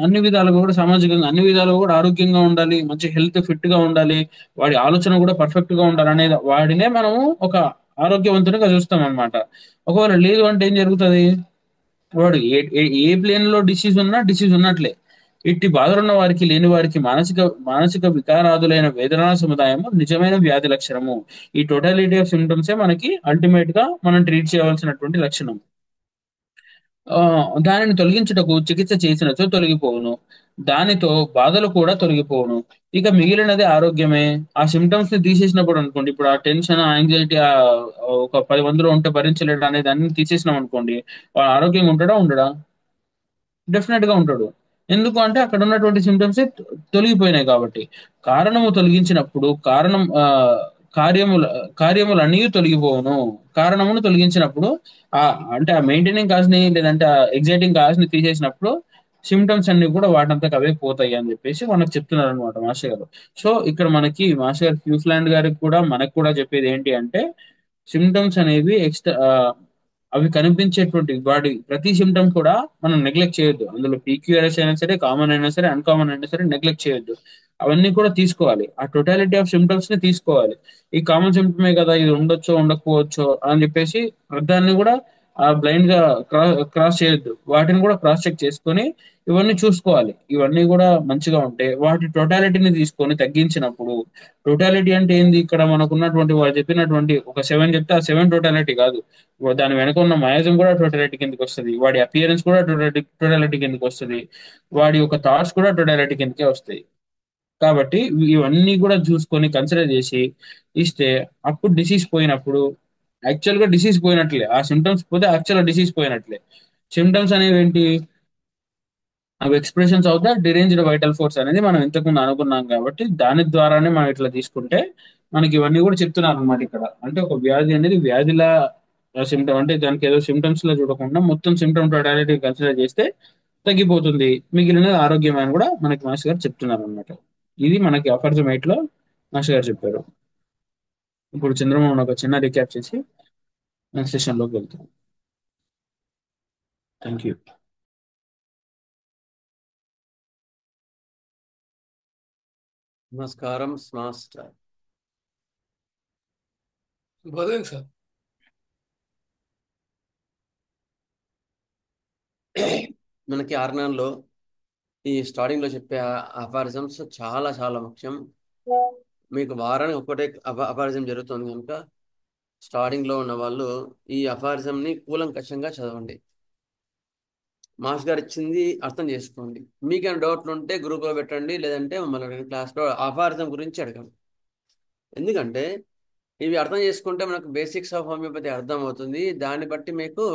అన్ని విధాలుగా కూడా సామాజికంగా అన్ని విధాలుగా కూడా ఆరోగ్యంగా ఉండాలి. మంచి హెల్త్ ఫిట్‌గా ఉండాలి. వాడి ఆలోచన కూడా పర్ఫెక్ట్‌గా ఉండాలనేది వాడినే మనము ఒక ఆరోగ్యవంతునిగా చూస్తామనమాట. ఒకవేళ లేదు అంటే ఏం జరుగుతది? వాడు ఏ ఏ ఏ ప్లేన్‌లో డిసీజ్ ఉన్నా డిసీజ్ ఉన్నట్లే. ఇట్టి బాధలున్న వారికి, లేని వారికి మానసిక వికారాదులైన వేదనా సముదాయము నిజమైన వ్యాధి లక్షణము. ఈ టోటాలిటీ ఆఫ్ సింప్టమ్సే మనకి అల్టిమేట్‌గా మనం ట్రీట్ చేయవలసినటువంటి లక్షణం. దానిని తొలగించుటకు చికిత్స చేసినచో తొలగిపోవును. దానితో బాధలు కూడా తొలగిపోవును. ఇక మిగిలినది ఆరోగ్యమే. ఆ సింప్టమ్స్‌ని తీసేసినప్పుడు అనుకోండి, ఇప్పుడు ఆ టెన్షన్, యాంగ్జైటీ ఒక 10 మందిలో ఉంటే భరించలేడు అనే దాన్ని తీసేసినామనుకోండి, వాడు ఆరోగ్యంగా ఉంటాడా? ఉండడా? డెఫినెట్ గా ఉంటాడు. ఎందుకు అంటే అక్కడ ఉన్నటువంటి సిమ్టమ్స్ తొలగిపోయినాయి కాబట్టి. కారణము తొలగించినప్పుడు కార్యముల కార్యములన్నీ తొలగిపోవును. కారణమును తొలగించినప్పుడు అంటే ఆ మెయింటైనింగ్ కాజ్ ని, లేదంటే ఆ ఎగ్జైటింగ్ కాజ్ ని తీసేసినప్పుడు సిమ్టమ్స్ అన్ని కూడా వాటంతట అవే పోతాయి అని చెప్పేసి మనకు చెప్తున్నారు అనమాట మాస్టర్ గారు. సో ఇక్కడ మనకి మాస్టర్ గారు హ్యూఫ్లాండ్ గారికి కూడా మనకు కూడా చెప్పేది ఏంటి అంటే సిమ్టమ్స్ అనేవి అవి కనిపించేటువంటి వాటి ప్రతి సిమ్టమ్ కూడా మనం నెగ్లెక్ట్ చేయొద్దు. అందులో పీక్యూఆర్ఎస్ అయినా సరే, కామన్ అయినా సరే, అన్‌కామన్ అయినా సరే నెగ్లెక్ట్ చేయొద్దు. అవన్నీ కూడా తీసుకోవాలి. ఆ టోటాలిటీ ఆఫ్ సిమ్టమ్స్ ని తీసుకోవాలి. ఈ కామన్ సిమ్టమే కదా, ఇది ఉండొచ్చో, ఉండకపోవచ్చో అని చెప్పేసి దాన్ని కూడా బ్లైండ్ గా క్రాస్ చేయొద్దు. వాటిని కూడా క్రాస్ చెక్ చేసుకొని ఇవన్నీ చూసుకోవాలి. ఇవన్నీ కూడా మంచిగా ఉంటే వాటి టోటాలిటీని తీసుకొని తగ్గించినప్పుడు, టోటాలిటీ అంటే ఏంది, ఇక్కడ మనకున్నటువంటి వాడు చెప్పినటువంటి ఒక 7 చెప్తే ఆ 7 టోటాలిటీ కాదు. దాని వెనక ఉన్న మయాజం కూడా టోటాలిటీ కిందకి వస్తది. వాడి అపియరెన్స్ కూడా టోటాలిటీ కిందకి వస్తది. వాడి యొక్క థాట్స్ కూడా టోటాలిటీ కిందకే వస్తాయి. కాబట్టి ఇవన్నీ కూడా చూసుకొని కన్సిడర్ చేసి ఇస్తే అప్పుడు డిసీజ్ పోయినప్పుడు యాక్చువల్ గా డిసీజ్ పోయినట్లే. ఆ సిమ్టమ్స్ పోతే యాక్చువల్ డిసీజ్ పోయినట్లే. సిమ్టమ్స్ అనేవి ఏంటి? అవి expressions of the deranged vital force అనేది మనం ఇంతకుముందు అనుకున్నాం కాబట్టి, దాని ద్వారానే మనం ఇట్లా తీసుకుంటే, మనకి ఇవన్నీ కూడా చెప్తున్నారనమాట ఇక్కడ. అంటే ఒక వ్యాధి అనేది వ్యాధిలా సిమ్టమ్ అంటే దానికి ఏదో సిమ్టమ్స్‌లా చూడకుండా మొత్తం సిమ్టమ్ టోటాలిటీ కన్సిడర్ చేస్తే తగ్గిపోతుంది. మిగిలినది ఆరోగ్యమే అని కూడా మనకి మాస్టర్ గారు చెప్తున్నారనమాట. ఇది మనకి అపరిచయం 8లో మాస్టర్ గారు చెప్పారు. ఇప్పుడు చంద్రమోహన్ ఒక చిన్న రీక్యాప్ చేసి నెక్స్ట్ సెషన్లోకి వెళ్తాం. Thank you. నమస్కారం మాస్టర్. శుభోదయం సార్. మనకి ఆర్నాన్లో ఈ స్టార్టింగ్ లో చెప్పే అఫారిజమ్స్ చాలా చాలా ముఖ్యం. మీకు వారానికి ఒకటే అఫారిజం జరుగుతుంది కనుక స్టార్టింగ్ లో ఉన్న వాళ్ళు ఈ అఫారిజం ని కూలంకషంగా చదవండి. మాస్ గారు ఇచ్చింది అర్థం చేసుకోండి. మీకేమైనా డౌట్లు ఉంటే గ్రూప్ లో పెట్టండి, లేదంటే మమ్మల్ని క్లాస్ లో అఫారిజం గురించి అడగండి. ఎందుకంటే ఇవి అర్థం చేసుకుంటే మనకు బేసిక్స్ ఆఫ్ హోమియోపతి అర్థం అవుతుంది. దాన్ని బట్టి మీకు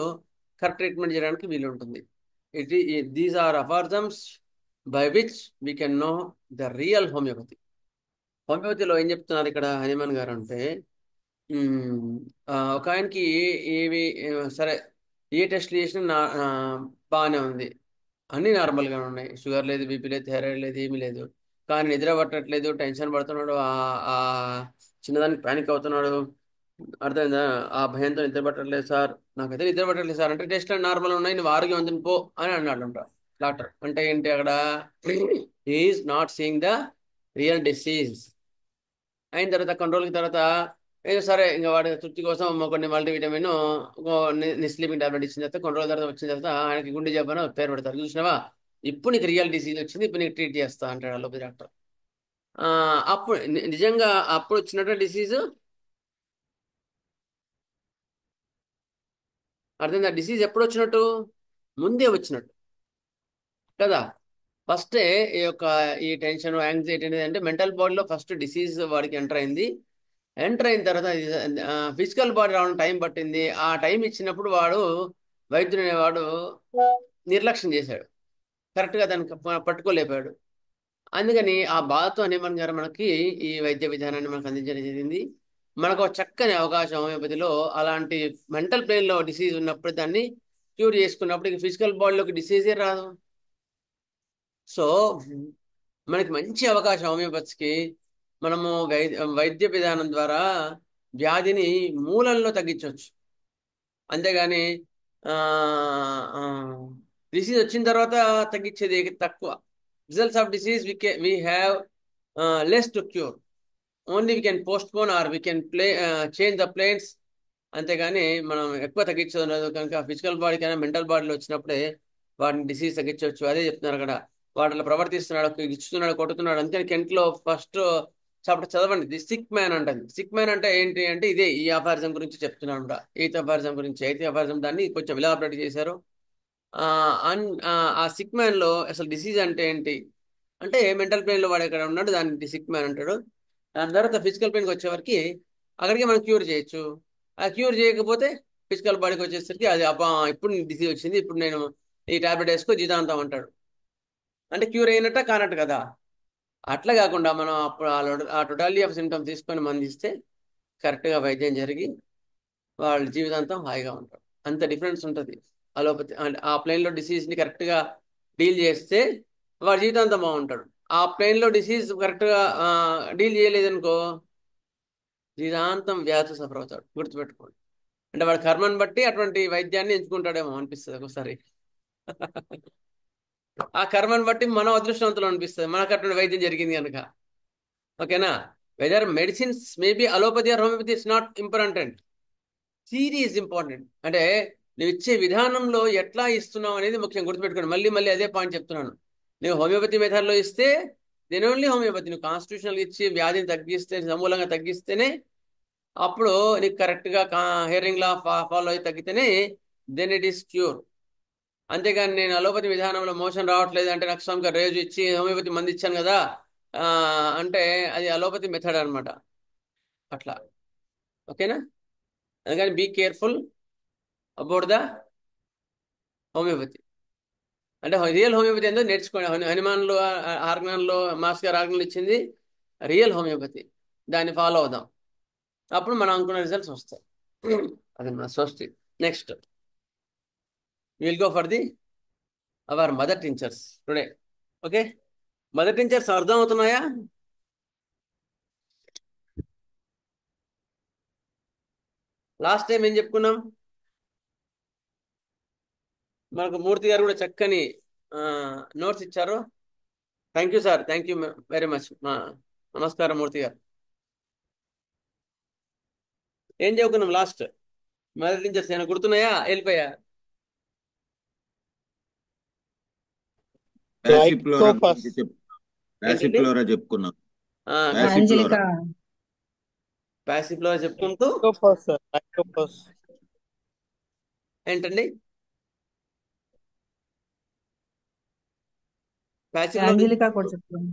కరెక్ట్ ట్రీట్మెంట్ చేయడానికి వీలు ఉంటుంది. These are aphorisms by which we can know the real homoeopathy. హోమియోపతిలో ఏం చెప్తున్నారు ఇక్కడ హనుమాన్ గారు అంటే, ఒక ఆయనకి ఏవి సరే ఏ టెస్ట్లు చేసినా బాగానే ఉంది, అన్నీ నార్మల్గానే ఉన్నాయి, షుగర్ లేదు, బీపీ లేదు, థైరాయిడ్ లేదు, ఏమీ లేదు. కానీ నిద్ర పట్టట్లేదు, టెన్షన్ పడుతున్నాడు, ఆ చిన్నదానికి ప్యానిక్ అవుతున్నాడు, అర్థమైందా? ఆ భయంతో నిద్ర పట్టట్లేదు సార్, నాకైతే నిద్ర పట్టట్లేదు సార్ అంటే టెస్ట్లు నార్మల్ ఉన్నాయి, నువ్వు ఆరోగ్యవంతుని పో అని అన్నాడు డాక్టర్. అంటే ఏంటి అక్కడ? Is not seeing the real disease. అయిన తర్వాత కంట్రోల్కి తర్వాత ఏదో సరే ఇంకా వాడి తృప్తి కోసం కొన్ని మల్టీవిటమిన్ స్లీపింగ్ టాబ్లెట్ ఇచ్చిన తర్వాత కంట్రోల్ తర్వాత వచ్చిన తర్వాత ఆయనకి గుండె జబ్బని పేరు పెడతారు. చూసినావా, ఇప్పుడు నీకు రియల్ డిసీజ్ వచ్చింది, ఇప్పుడు నీకు ట్రీట్ చేస్తా అంటాడు అలోపతి డాక్టర్. అప్పుడు నిజంగా అప్పుడు వచ్చినట్టు డిసీజ్ అర్థమైందా? డిసీజ్ ఎప్పుడు వచ్చినట్టు? ముందే వచ్చినట్టు కదా. ఫస్టే ఈ టెన్షన్, యాంగ్జైటీ అనేది అంటే మెంటల్ బాడీలో ఫస్ట్ డిసీజ్ వాడికి ఎంటర్ అయింది. ఎంటర్ అయిన తర్వాత ఫిజికల్ బాడీ రావడం టైం పట్టింది. ఆ టైం ఇచ్చినప్పుడు వాడు వైద్యుడు అనేవాడు నిర్లక్ష్యం చేశాడు, కరెక్ట్గా దానికి పట్టుకోలేపాడు. అందుకని ఆ బాధతో హనుమాన్ గారు మనకి ఈ వైద్య విధానాన్ని మనకు అందించడం జరిగింది. మనకు ఒక చక్కని అవకాశం హోమియోపతిలో. అలాంటి మెంటల్ ప్లేన్లో డిసీజ్ ఉన్నప్పుడు దాన్ని క్యూర్ చేసుకున్నప్పుడు ఫిజికల్ బాడీలోకి డిసీజే రాదు. సో మనకి మంచి అవకాశం హోమియోపతికి. మనము వైద్య విధానం ద్వారా వ్యాధిని మూలంలో తగ్గించవచ్చు. అంతేగాని డిసీజ్ వచ్చిన తర్వాత తగ్గించేది తక్కువ. Results of disease we have less to cure. Only we can postpone or we can change the plans. అంతేగాని మనం ఎక్కువ తగ్గించదు కనుక ఫిజికల్ బాడీ కన్నా మెంటల్ బాడీలో వచ్చినప్పుడే వాటిని డిసీజ్ తగ్గించవచ్చు. అదే చెప్తున్నారు అక్కడ. వాటిలో ప్రవర్తిస్తున్నాడు, ఇచ్చుతున్నాడు, కొట్టుతున్నాడు. అందుకని కెంట్లో ఫస్ట్ చాప్టర్ చదవండి. ది సిక్ మ్యాన్ అంటది. సిక్ మ్యాన్ అంటే ఏంటి అంటే ఇదే ఈ అఫారిజం గురించి చెప్తున్నాను అనమాట. ఎయిత్ అఫారిజం గురించి. ఎయిత్ అఫారిజం దాన్ని కొంచెం ఎలాబరేట్ చేశారు. ఆ సిక్ మ్యాన్ లో అసలు డిసీజ్ అంటే ఏంటి అంటే మెంటల్ పెయిన్ లో వాడు ఎక్కడ ఉన్నాడు దాన్ని సిక్ మ్యాన్ అంటాడు. దాని తర్వాత ఫిజికల్ పెయిన్కి వచ్చేవరకు అక్కడికి మనం క్యూర్ చేయొచ్చు. ఆ క్యూర్ చేయకపోతే ఫిజికల్ బాడీకి వచ్చేసరికి అది అబ్బా ఇప్పుడు డిసీజ్ వచ్చింది, ఇప్పుడు నేను ఈ టాబ్లెట్ వేసుకో జీతాంతం అంటాడు. అంటే క్యూర్ అయినట్ట కానట్టు కదా. అట్లా కాకుండా మనం అప్పుడు ఆ టోటాలిటీ ఆఫ్ సిమ్టమ్స్ తీసుకొని మందిస్తే కరెక్ట్గా వైద్యం జరిగి వాళ్ళ జీవితాంతం హాయిగా ఉంటారు. అంత డిఫరెన్స్ ఉంటుంది. అలోపతి అంటే ఆ ప్లేన్లో డిసీజ్ని కరెక్ట్గా డీల్ చేస్తే వాడి జీవితాంతం బాగుంటాడు. ఆ ప్లేన్లో డిసీజ్ కరెక్ట్గా డీల్ చేయలేదనుకో జీవితాంతం వ్యాధి సఫర్ అవుతాడు. గుర్తుపెట్టుకోండి. అంటే వాడి కర్మను బట్టి అటువంటి వైద్యాన్ని ఎంచుకుంటాడేమో అనిపిస్తుంది ఒకసారి. ఆ కర్మను బట్టి మనం అదృష్టవంతులు అనిపిస్తుంది మనకు అటువంటి వైద్యం జరిగింది కనుక. ఓకేనా? Whether medicines maybe allopathy or homeopathy it's not important. Theory is important. అంటే నువ్వు ఇచ్చే విధానంలో ఎట్లా ఇస్తున్నావు అనేది ముఖ్యం. గుర్తుపెట్టుకోండి. మళ్ళీ మళ్ళీ అదే పాయింట్ చెప్తున్నాను. నువ్వు హోమియోపతి మెథడ్లో ఇస్తే దెన్ ఓన్లీ హోమియోపతి. నువ్వు కాన్స్టిట్యూషనల్ ఇచ్చి వ్యాధిని తగ్గిస్తే, సమూలంగా తగ్గిస్తేనే, అప్పుడు నీకు కరెక్ట్గా హియరింగ్ లా ఫాలో అయి తగ్గితేనే దెన్ ఇట్ ఈస్ క్యూర్. అంతేగాని నేను అలోపతి విధానంలో మోషన్ రావట్లేదు అంటే నాకు స్వామిగా రేజు ఇచ్చి హోమియోపతి మంది ఇచ్చాను కదా అంటే అది అలోపతి మెథడ్ అనమాట. అట్లా. ఓకేనా? అందుకని be careful about the homeopathy. అంటే రియల్ హోమియోపతి ఏందో నేర్చుకోండి. హనుమాన్లో ఆర్గనన్లో మాస్ గారు ఆర్గనల్ ఇచ్చింది రియల్ హోమియోపతి. దాన్ని ఫాలో అవుదాం. అప్పుడు మనం అనుకున్న రిజల్ట్స్ వస్తాయి. అది మన స్వస్తి. Next will go for the our mother tinctures today. Okay, mother tinctures అర్థం అవుతున్నాయా? లాస్ట్ టైం ఏం చెప్పుకున్నాం? మనకు మూర్తి గారు కూడా చక్కని నోట్స్ ఇచ్చారు. Thank you sir, thank you very much. నమస్కారం మూర్తి గారు. ఏం చెప్పుకున్నాం లాస్ట్? మొదటి నుంచి ఏమైనా గుర్తున్నాయా, వెళ్ళిపోయా? ప్యాసిఫ్లోరా లైకోపస్. ఏంటండి? ప్యాసిఫ్లోరా చెప్పుకున్నాం. యాంజలిక. ప్యాసిఫ్లోరా ప్యాసిఫ్లో చెప్పుకుంటూ లైకోపస్ సార్, లైకోపస్. ఏంటండి? ప్యాసిఫ్లో యాంజలిక కూడా చెప్తాను.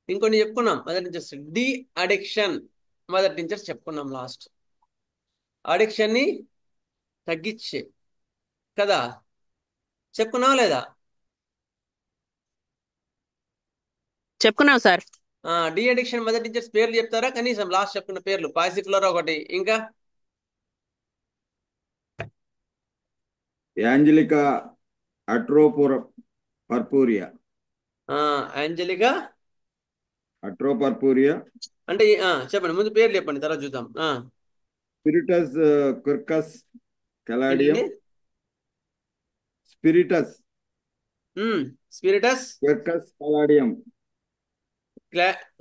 ఇంకొన్ని చెప్పుకున్నాం. మొదటి నుంచి డి అడిక్షన్ మొదటి నుంచి చెప్పుకున్నాం. లాస్ట్ అడిక్షన్ ని తగ్గించే కదా, చెప్పుకున్నావా లేదా? చెప్పుకున్నాం సార్. డి అడిక్షన్ మొదటి నుంచి పేర్లు చెప్తారా కనీసం? లాస్ట్ చెప్పుకున్న పేర్లు పాసిఫ్లోరా ఒకటి, ఇంకా యాంజలికా పర్పూరియా. యాంజలికా అట్రోపర్పూరియా అంటే చెప్పండి, ముందు పేర్లు చెప్పండి, తర్వాత చూద్దాం. Spiritus క్విర్కస్ caladium. ఏంటండి? Spiritus spiritus క్విర్కస్ caladium.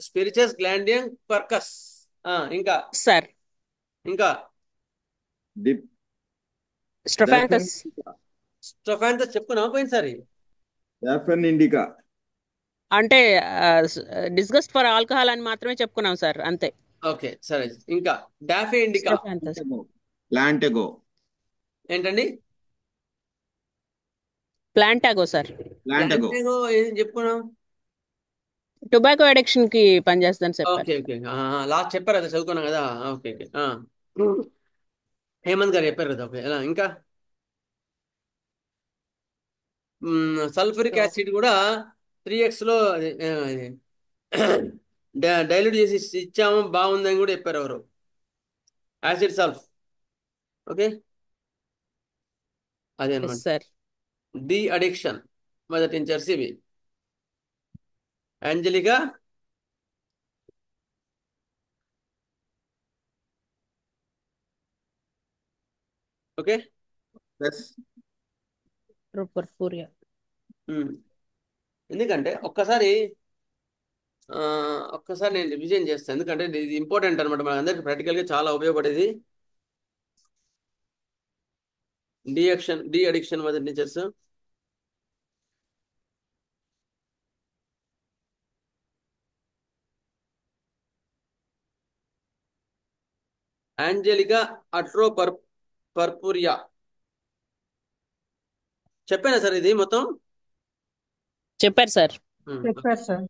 స్పిరిచస్ గ్లాండియం పర్కస్. ఇంకా సార్. ఇంకా డిప్ స్ట్రోఫాంథస్. స్టొఫాంతస్ చెప్పుకున్నావా పోయినసారి? డాఫెన్ ఇండికా. అంటే డిస్గస్ట్ ఫర్ ఆల్కహాల్ అని మాత్రమే చెప్పుకున్నాం సార్, అంతే. ఓకే సరే. ఇంకా డాఫే ఇండికా. స్ట్రోఫాంథస్. ప్లాంటెగో. ఏంటండి? Plantago sir. ప్లాంటెగో ప్లాంటేగో ఏం చెప్పుకున్నాం? టొబాకో అడిక్షన్ కి పనిచేస్తుందని చెప్పారు. ఓకే ఓకే, లాస్ట్ చెప్పారు కదా, చదువుకున్నాం కదా. Okay okay. హేమంత్ గారు చెప్పారు కదా. ఓకే, ఎలా ఇంకా సల్ఫ్యూరిక్ యాసిడ్ కూడా 3x లో డైల్యూట్ చేసి ఇచ్చాము, బాగుందని కూడా చెప్పారు ఎవరు. యాసిడ్ సల్ఫ్. ఓకే, అదే ఎస్ అనమాట. సార్. డి అడిక్షన్ మొదటి నుంచి ఇవి. యాంజలికా ఓకే. ప్లస్ పర్పూరియా. ఎందుకంటే ఒక్కసారి నేను రివిజన్ చేస్తాను, ఎందుకంటే ఇది ఇంపార్టెంట్ అనమాట మన అందరికి, ప్రాక్టికల్గా చాలా ఉపయోగపడేది. డి అడిక్షన్ మొదటి నుంచి యాంజలికా పర్పూరియా చెప్పానా సార్ ఇది మొత్తం? చెప్పారు సార్. చెప్పారు సార్.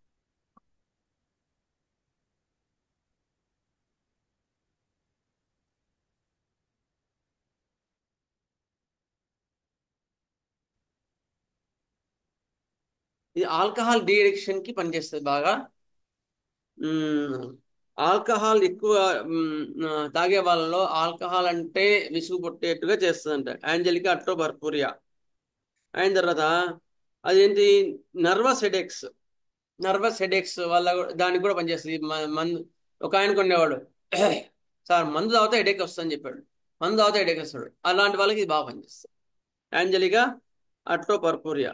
ఇది ఆల్కహాల్ డి అడిక్షన్ కి పనిచేస్తుంది బాగా. ఆల్కహాల్ ఎక్కువ తాగే వాళ్ళలో ఆల్కహాల్ అంటే విసుగు పుట్టేట్టుగా చేస్తుందంట యాంజలికా అట్రోపర్పూరియా. అయిన తర్వాత అదేంటి, నర్వస్ హెడేక్స్ వల్ల దానికి కూడా పనిచేస్తుంది. మందు ఒక ఆయన కొనేవాడు, సార్ మందు తాగితే హెడేక్ వస్తుందని చెప్పాడు. మందు తాగితే హెడేక్ వస్తాడు, అలాంటి వాళ్ళకి ఇది బాగా పనిచేస్తుంది యాంజలికా అట్రోపర్పూరియా.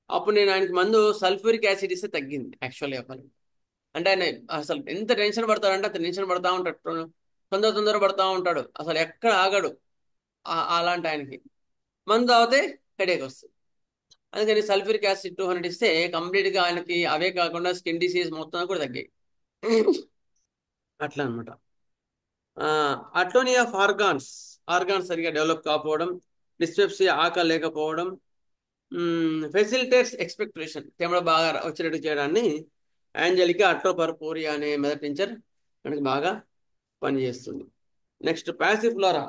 అప్పుడు నేను ఆయనకి మందు సల్ఫ్యూరిక్ యాసిడ్ ఇస్తే తగ్గింది యాక్చువల్గా చెప్పాలి అంటే. ఆయన అసలు ఎంత టెన్షన్ పడతాడంటే అంత టెన్షన్ పడతా ఉంటాడు, తొందర పడతా ఉంటాడు, అసలు ఎక్కడ ఆగడు. అలాంటి ఆయనకి మందు తాగితే హెడేక్ వస్తుంది. అందుకని సల్ఫ్యూరిక్ యాసిడ్ 200 ఇస్తే కంప్లీట్గా ఆయనకి అవే కాకుండా స్కిన్ డిసీజ్ మొత్తం కూడా తగ్గాయి. అట్లా అనమాట. అట్లోని ఆఫ్ ఆర్గాన్స్ సరిగా డెవలప్ కాకపోవడం, డిస్పెప్సీ ఆకలి లేకపోవడం, ఫెసిలిటేట్స్ ఎక్స్పెక్టేషన్ తేమడ బాగా వచ్చేటట్టు చేయడాన్ని యాంజలికా అట్రోపర్పూరియా అనే మెథడ్ టించర్ మనకి బాగా పనిచేస్తుంది. నెక్స్ట్ ప్యాసిఫ్లోరా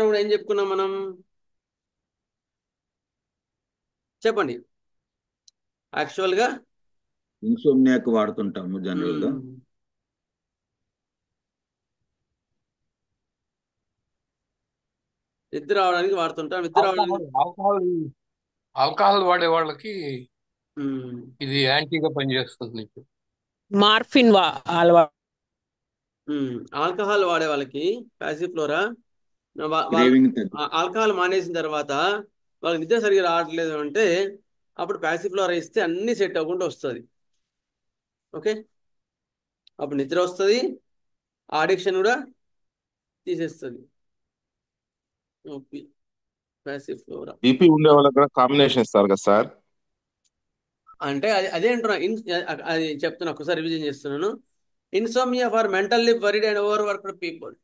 కూడా ఏం చెప్పుకున్నాం మనం, చెప్పండి. యాక్చువల్గా ఇన్సోమ్నియాకి వాడుతుంటాము జనరల్ గా. నిద్ర రావడానికి వాడుతుంటాం. నిద్ర రావడానికి ఆల్కహాల్ వాడే వాళ్ళకి ఇది యాంటీగా పనిచేస్తుంది. మార్ఫిన్ అలవాటు ఆల్కహాల్ వాడే వాళ్ళకి ప్యాసిఫ్లోరా వాళ్ళు క్రేవింగ్ తగ్గి ఆల్కహాల్ మానేసిన తర్వాత వాళ్ళకి నిద్ర సరిగ్గా రావట్లేదు అంటే అప్పుడు ప్యాసిఫ్లోరా ఇస్తే అన్ని సెట్ అవ్వకుండా వస్తుంది. ఓకే, అప్పుడు నిద్ర వస్తుంది, ఆ అడిక్షన్ కూడా తీసేస్తుంది. ఓకే, ప్యాసిఫ్లోరా బీపీ ఉండే వాళ్ళకి కూడా కాంబినేషన్ ఇస్తారు కదా సార్. అంటే అదే అంటున్నా. అది చెప్తున్నా, ఒకసారి రివిజన్ చేస్తున్నాను. Insomnia for mentally worried and over worked people.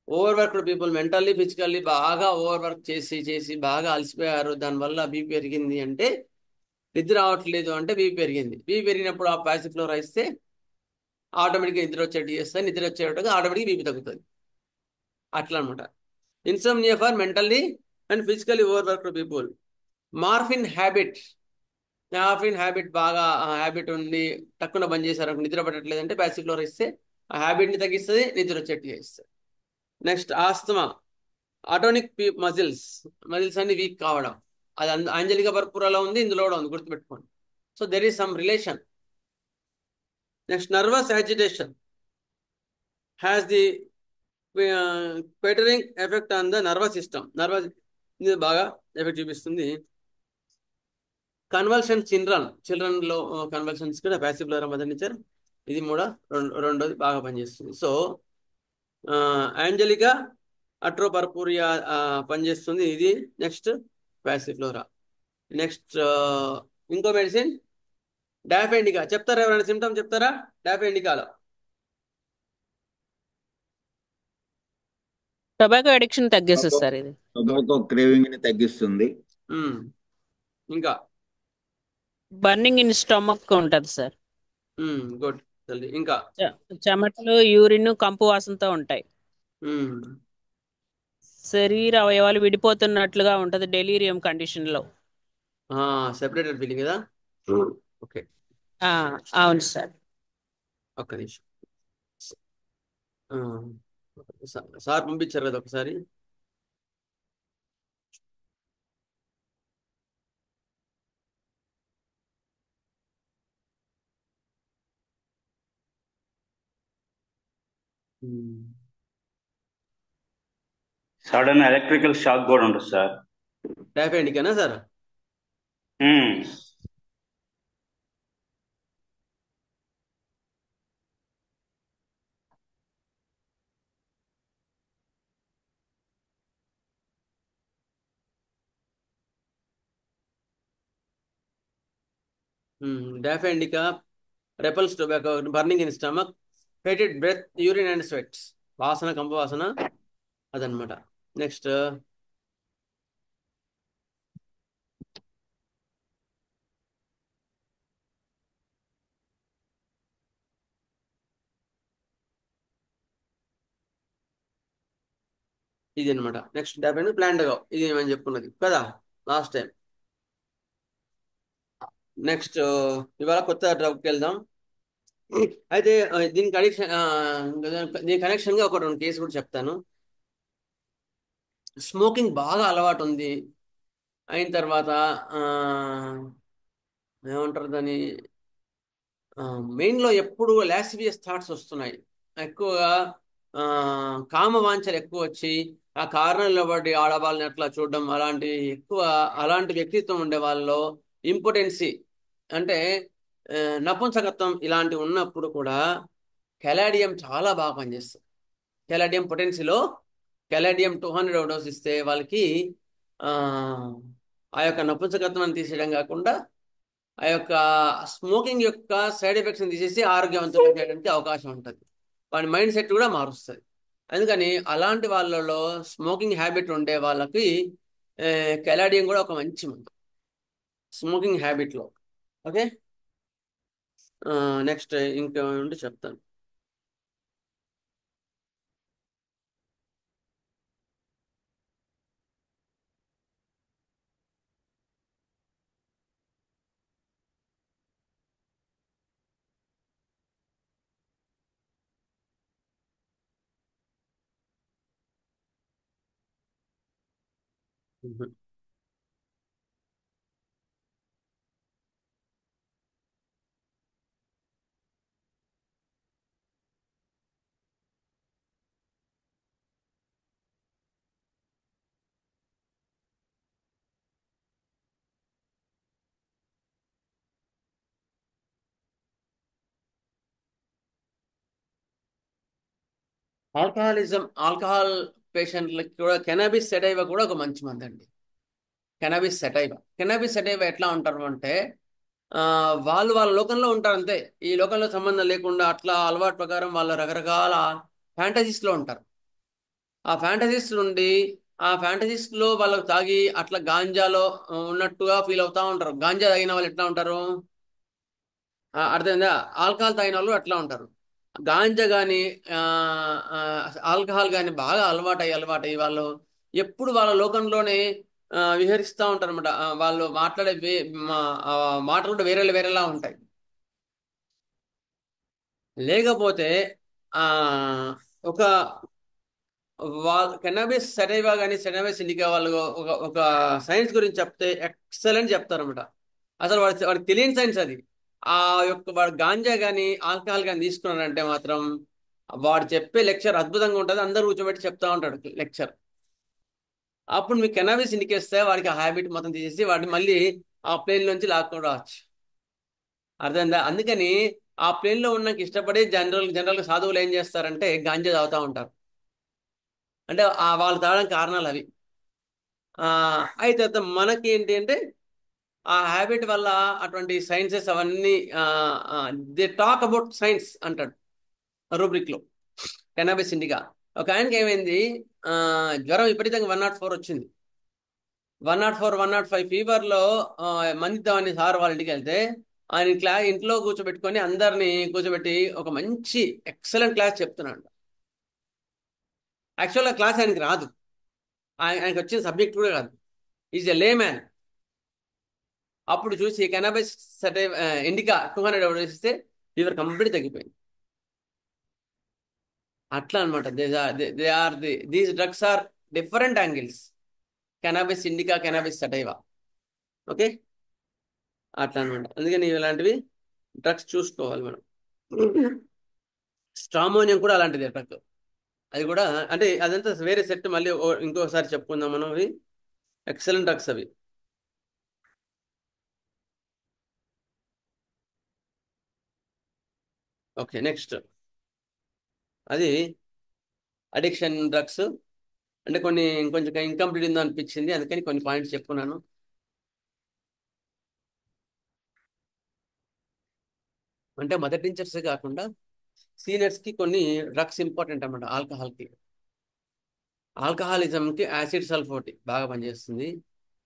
Over worked people mentally physically బాగా ఓవర్ వర్క్ చేసి చేసి బాగా అలసిపోయారు, దానివల్ల బీపీ పెరిగింది అంటే, నిద్ర రావట్లేదు అంటే బీపీ పెరిగింది. బీపీ పెరిగినప్పుడు ఆ ప్యాసిఫ్లోరా ఇస్తే ఆటోమేటిక్గా నిద్ర వచ్చేట్టు చేస్తుంది, నిద్ర వచ్చేటట్టుగా ఆటోమేటిక్గా బీపీ తగ్గుతుంది. అట్లా అనమాట. Insomnia for mentally and physically over worked people. Morphine habit. Morphine habit బాగా హ్యాబిట్ ఉండి టక్కున బంద్ చేశారు, నిద్ర పట్టట్లేదు అంటే ప్యాసిఫ్లోరా ఇస్తే ఆ హ్యాబిట్ని తగ్గిస్తుంది, నిద్ర వచ్చేట్టు చేస్తుంది. Next asthma. ఆటోనిక్ మజిల్స్ అన్ని వీక్ కావడం. అది ఆంజలిక పర్పురాలో ఉంది, ఇందులో కూడా ఉంది, గుర్తుపెట్టుకోండి. So there is some relation. Next nervous agitation has the quietening effect on the nervous system. ఇది బాగా ఎఫెక్ట్ చూపిస్తుంది. కన్వల్షన్ చిల్డ్రన్లో కన్వల్షన్స్ కూడా ప్యాసిఫ్లోరా మదర్ నేచర్. ఇది కూడా రెండోది బాగా పనిచేస్తుంది. సో యాంజలికా అట్రోపర్పూరియా పనిచేస్తుంది ఇది. నెక్స్ట్ ప్యాసిఫ్లోరా. నెక్స్ట్ ఇంకో మెడిసిన్ డాఫెండికా. చెప్తారా ఎవరైనా సిమ్టమ్ చెప్తారా డాఫెండికాలో? టొబాకో అడిక్షన్ తగ్గిస్తుంది సార్ ఇది. టొబాకో క్రేవింగ్ ని తగ్గిస్తుంది. ఇంకా బర్నింగ్ ఇన్ స్టమక్ ఉంటుంది సార్. గుడ్. ఇంకా చెమటలు, యూరిన్, కంపు వాసనతో ఉంటాయి. శరీర అవయవాలు విడిపోతున్నట్లుగా ఉంటది డెలీరియం కండిషన్ లో. సెపరేటెడ్ ఫీలింగ్ కదా. ఓకే, అవును సార్. ఒక్క నిమిషం. సార్ పంపించారు కదా ఒకసారి. సడన్ ఎలక్ట్రికల్ షాక్ కూడా ఉంటుంది సార్. డాఫెండికానా సార్? డాఫెండికా repels tobacco, burning in stomach, fetid breath, urine and sweats. వాసన, కంప వాసన, అదనమాట. నెక్స్ట్ ఇది అనమాట. నెక్స్ట్ డాఫెండ్ ప్లాంట్గా, ఇది మనం చెప్పుకున్నది కదా లాస్ట్ టైం. నెక్స్ట్ ఇవాళ కొత్త డ్రగ్కి వెళ్దాం. అయితే దీనికి దీని కనెక్షన్గా ఒక 2 కేసు కూడా చెప్తాను. స్మోకింగ్ బాగా అలవాటు ఉంది అయిన తర్వాత ఏమంటారు దాన్ని, మెయిన్లో ఎప్పుడు లాస్ఫియస్ థాట్స్ వస్తున్నాయి ఎక్కువగా. కామవాంఛలు ఎక్కువ వచ్చి ఆ కారణంలో బట్టి ఆడవాళ్ళని అట్లా చూడడం, అలాంటి వ్యక్తిత్వం ఉండే వాళ్ళలో ఇంపార్టెన్సీ అంటే నపుంసకత్వం ఇలాంటివి ఉన్నప్పుడు కూడా కెలాడియం చాలా బాగా పనిచేస్తుంది. కెలాడియం పొటెన్సీలో కెలాడియం 200 డోస్ ఇస్తే వాళ్ళకి ఆ యొక్క నపుంసకత్వాన్ని తీసేయడం కాకుండా ఆ యొక్క స్మోకింగ్ యొక్క సైడ్ ఎఫెక్ట్స్ని తీసేసి ఆరోగ్యవంతంగా చేయడానికి అవకాశం ఉంటుంది. వాడి మైండ్ సెట్ కూడా మారుస్తుంది. అందుకని అలాంటి వాళ్ళలో స్మోకింగ్ హ్యాబిట్ ఉండే వాళ్ళకి కెలాడియం కూడా ఒక మంచి మందు స్మోకింగ్ హ్యాబిట్లో. ఓకే, నెక్స్ట్ ఇంకా ఉంటే చెప్తాను. ఆల్కహాల్ పేషెంట్లకి కూడా కెనబిస్ సెటైవా కూడా ఒక మంచి మందు అండి. కెనబిస్ సెటైవా ఎట్లా ఉంటారు అంటే వాళ్ళు వాళ్ళ లోకంలో ఉంటారు అంతే. ఈ లోకంలో సంబంధం లేకుండా అట్లా అలవాటు ప్రకారం వాళ్ళ రకరకాల ఫ్యాంటసీస్లో ఉంటారు. ఆ ఫ్యాంటసీస్ నుండి ఆ ఫ్యాంటసీస్లో వాళ్ళకు తాగి అట్లా గాంజాలో ఉన్నట్టుగా ఫీల్ అవుతా ఉంటారు. గాంజా తాగిన వాళ్ళు ఎట్లా ఉంటారు, అర్థమైందా? ఆల్కహాల్ తాగిన వాళ్ళు అట్లా ఉంటారు. గాంజా కానీ ఆల్కహాల్ కానీ బాగా అలవాటయ్యి వాళ్ళు ఎప్పుడు వాళ్ళ లోకంలోనే విహరిస్తూ ఉంటారు అనమాట. వాళ్ళు మాట్లాడే మాటలు కూడా వేరేలా ఉంటాయి. లేకపోతే ఆ ఒక కెనబిస్ సెటైవా కానీ కెనబిస్ ఇండికా వాళ్ళు ఒక సైన్స్ గురించి చెప్తే ఎక్సలెంట్ చెప్తారన్నమాట. అసలు వాడికి తెలియని సైన్స్ అది. ఆ యొక్క వాడు గాంజా కానీ ఆల్కహాల్ కానీ తీసుకున్నాడంటే మాత్రం వాడు చెప్పే లెక్చర్ అద్భుతంగా ఉంటుంది. అందరూ కూర్చోబెట్టి చెప్తా ఉంటాడు లెక్చర్. అప్పుడు మీకు కెనబిస్ ఇండికేస్తే వాడికి ఆ హ్యాబిట్ మొత్తం తీసేసి వాడిని మళ్ళీ ఆ ప్లేన్ నుంచి లాక్కొని రావచ్చు. అర్థమైందా? అందుకని ఆ ప్లేన్లో ఉన్నకి ఇష్టపడి జనరల్గా సాధువులు ఏం చేస్తారంటే గాంజా తాగుతూ ఉంటారు. అంటే వాళ్ళు తాగడానికి కారణాలు అవి. అయితే మనకి ఏంటి అంటే ఆ హ్యాబిట్ వల్ల అటువంటి సైన్సెస్ అవన్నీ దే టాక్ అబౌట్ సైన్స్ అంటాడు రూబ్రిక్లో. కెనబిస్ ఇండికా ఒక ఆయనకి ఏమైంది, జ్వరం విపరీతంగా 104 వచ్చింది. 104, 105 ఫీవర్లో మందిద్దామని సార్ వాళ్ళ ఇంటికి వెళ్తే ఆయన ఇంట్లో కూర్చోబెట్టుకొని అందరినీ కూర్చోబెట్టి ఒక మంచి ఎక్సలెంట్ క్లాస్ చెప్తున్నాడు. యాక్చువల్గా క్లాస్ ఆయనకి రాదు, ఆయనకి వచ్చిన సబ్జెక్ట్ కూడా కాదు. ఈజ్ ఎ లే మ్యాన్. అప్పుడు చూసి కెనబిస్ ఇండికా 200 వేస్తే ఫీవర్ కంప్లీట్ తగ్గిపోయింది. అట్లా అనమాట. These drugs are different angles. Cannabis indica, cannabis sativa. Okay, అట్లా అనమాట. అందుకని ఇలాంటివి డ్రగ్స్ చూసుకోవాలి మనం. స్ట్రామోనియం కూడా అలాంటిది డ్రగ్. అది కూడా అంటే అదంతా వేరే సెట్, మళ్ళీ ఇంకోసారి చెప్పుకుందాం మనం. అవి ఎక్సలెంట్ డ్రగ్స్ అవి. ఓకే, నెక్స్ట్ అది అడిక్షన్ డ్రగ్స్. అంటే కొంచెం ఇన్కంప్లీట్ ఉందో అనిపించింది, అందుకని కొన్ని పాయింట్స్ చెప్పుకున్నాను. అంటే మదర్ టీచర్సే కాకుండా సీనియర్స్కి కొన్ని డ్రగ్స్ ఇంపార్టెంట్ అన్నమాట. ఆల్కహాలిజంకి యాసిడ్ సల్ఫోటి బాగా పనిచేస్తుంది.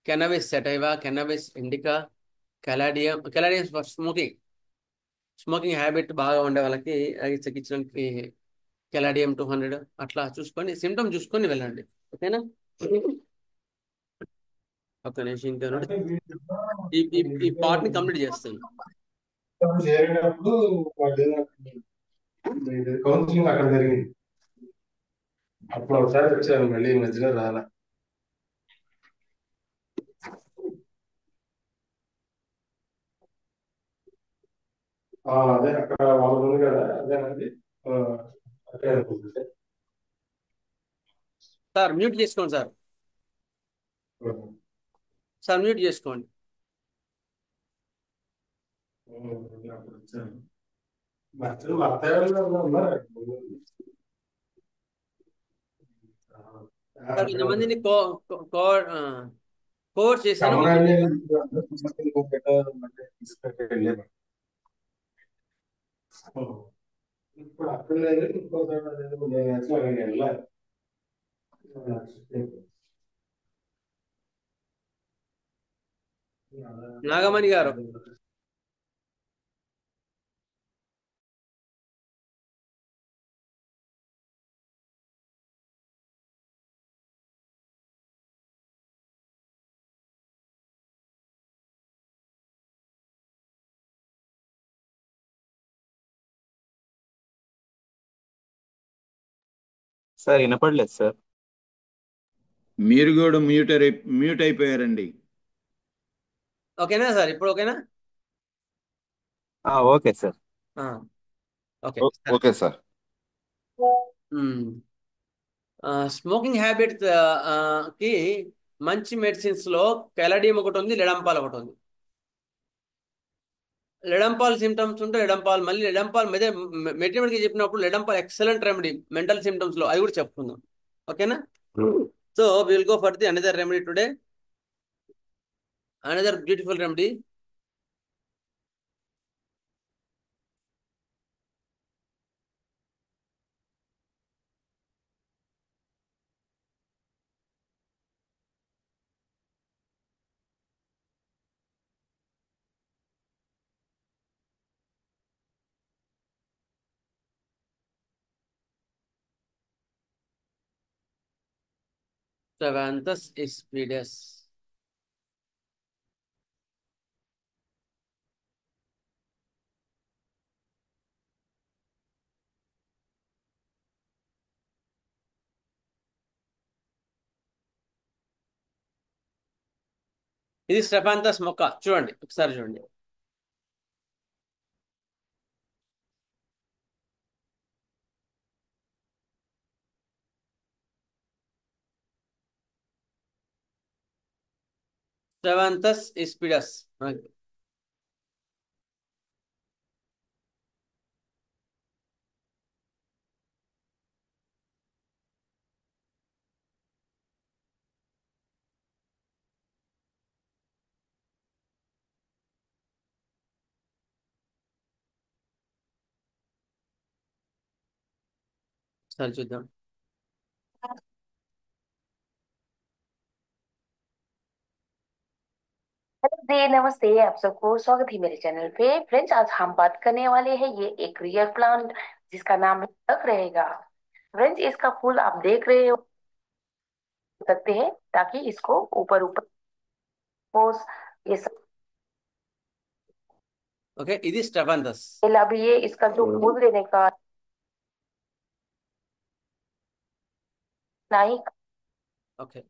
Cannabis sativa, cannabis indica, caladium for smoking habit బాగా ఉండే వాళ్ళకి చికిత్సకి కెలాడియం 200 అట్లా చూసుకొని సిమ్టమ్ చూసుకొని వెళ్ళండి. ఓకేనా? ఒక నిమిషం ఇంకా ఈ పార్ట్ని కంప్లీట్ చేస్తాను. చేరినప్పుడు కౌన్సిలింగ్ అక్కడ జరిగింది. అప్పుడు ఒకసారి వచ్చాను, మళ్ళీ ఈ మధ్యలో రాలా. అదే అక్కడ వాళ్ళు ఉంది కదా, అదేనండి. అదే అనుకుంటుంటే సార్ మ్యూట్ చేసుకోండి సార్ మ్యూట్ చేసుకోండి. అప్పుడు వచ్చాను. మా అత్తయ్య వాళ్ళు ఉన్నారు. కొంతమందిని కోర్స్ చేశాను. ఇప్పుడు అక్కడ లేదు, ఇంకోసారి వెళ్ళాలి. నాగమణి గారు, సార్ వినపడలేదు సార్. మీరు కూడా మ్యూట్ అయిపోయారండి. ఓకేనా సార్? ఇప్పుడు ఓకేనా? Okay sir. Okay okay sir. Smoking habit కి మంచి మెడిసిన్స్ లో కెలాడియం ఒకటి ఉంది, లెడంపాల్ ఒకటి ఉంది. లెడంపాల్ సిమ్టమ్స్ ఉంటే లెడంపాల్, మళ్ళీ లెడంపాల్ మెటీరియల్కి చెప్పినప్పుడు లెడంపాల్ ఎక్సలెంట్ రెమెడీ మెంటల్ సిమ్టమ్స్ లో, అది కూడా చెప్పుకుందాం. ఓకేనా? So will go for the another remedy today, another beautiful remedy. Savanthus ispidus. ఇది స్టెఫాంతస్ మొక్క, చూడండి ఒకసారి చూడండి. స్టెఫాంతస్ ఇస్పిడస్. ఒకసారి చూద్దాం. हेलो नमस्ते, आप सबको स्वागत है मेरे चैनल पे। फ्रेंड्स, आज हम बात करने वाले हैं ये एक रियल प्लांट जिसका नाम तक रहेगा। फ्रेंड्स, इसका फूल आप देख रहे हो सकते हैं, ताकि इसको ऊपर ऊपर पोस ये सब। ఓకే, ఇది స్టెఫాంతస్. अभी ये इसका जो फूल देने का नहीं। Okay,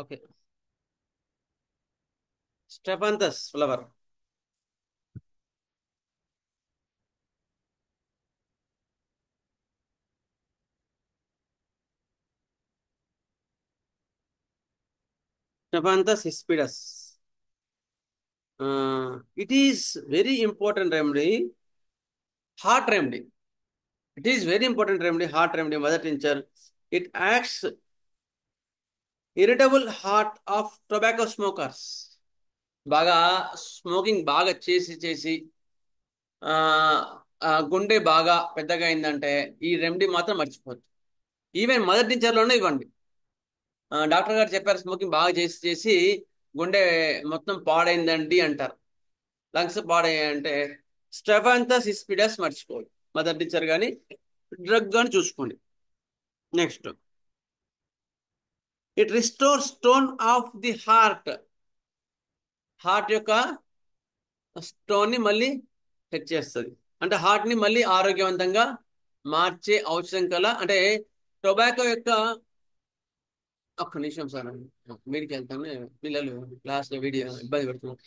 okay. Strophanthus flower. Stephanthus hispidus. It is very important remedy, heart remedy. It is very important remedy, heart remedy, mother tincture. It acts irritable heart of tobacco smokers. బాగా స్మోకింగ్ బాగా చేసి చేసి గుండె బాగా పెద్దగా అయిందంటే ఈ రెమెడీ మాత్రం మర్చిపోద్దు. ఈవెన్ మదర్ టించర్లోనే ఇవ్వండి. డాక్టర్ గారు చెప్పారు స్మోకింగ్ బాగా చేసి చేసి గుండె మొత్తం పాడైందండి అంటారు, లంగ్స్ పాడయ్యాయంటే స్టెఫాంతస్ ఇస్పిడస్ మర్చిపోదు. మదర్ టీచర్ కానీ డ్రగ్ కానీ చూసుకోండి. Next, it restore stone of the heart. Heart యొక్క స్టోన్ ని మళ్ళీ సెట్ చేస్తుంది, అంటే హార్ట్ ని మళ్ళీ ఆరోగ్యవంతంగా మార్చే ఔషధం కల. అంటే టొబాకో యొక్క, ఒక్క నిమిషం సార్, మీడికి వెళ్తాను, పిల్లలు క్లాస్లో వీడియో ఇబ్బంది పెడుతున్నారు.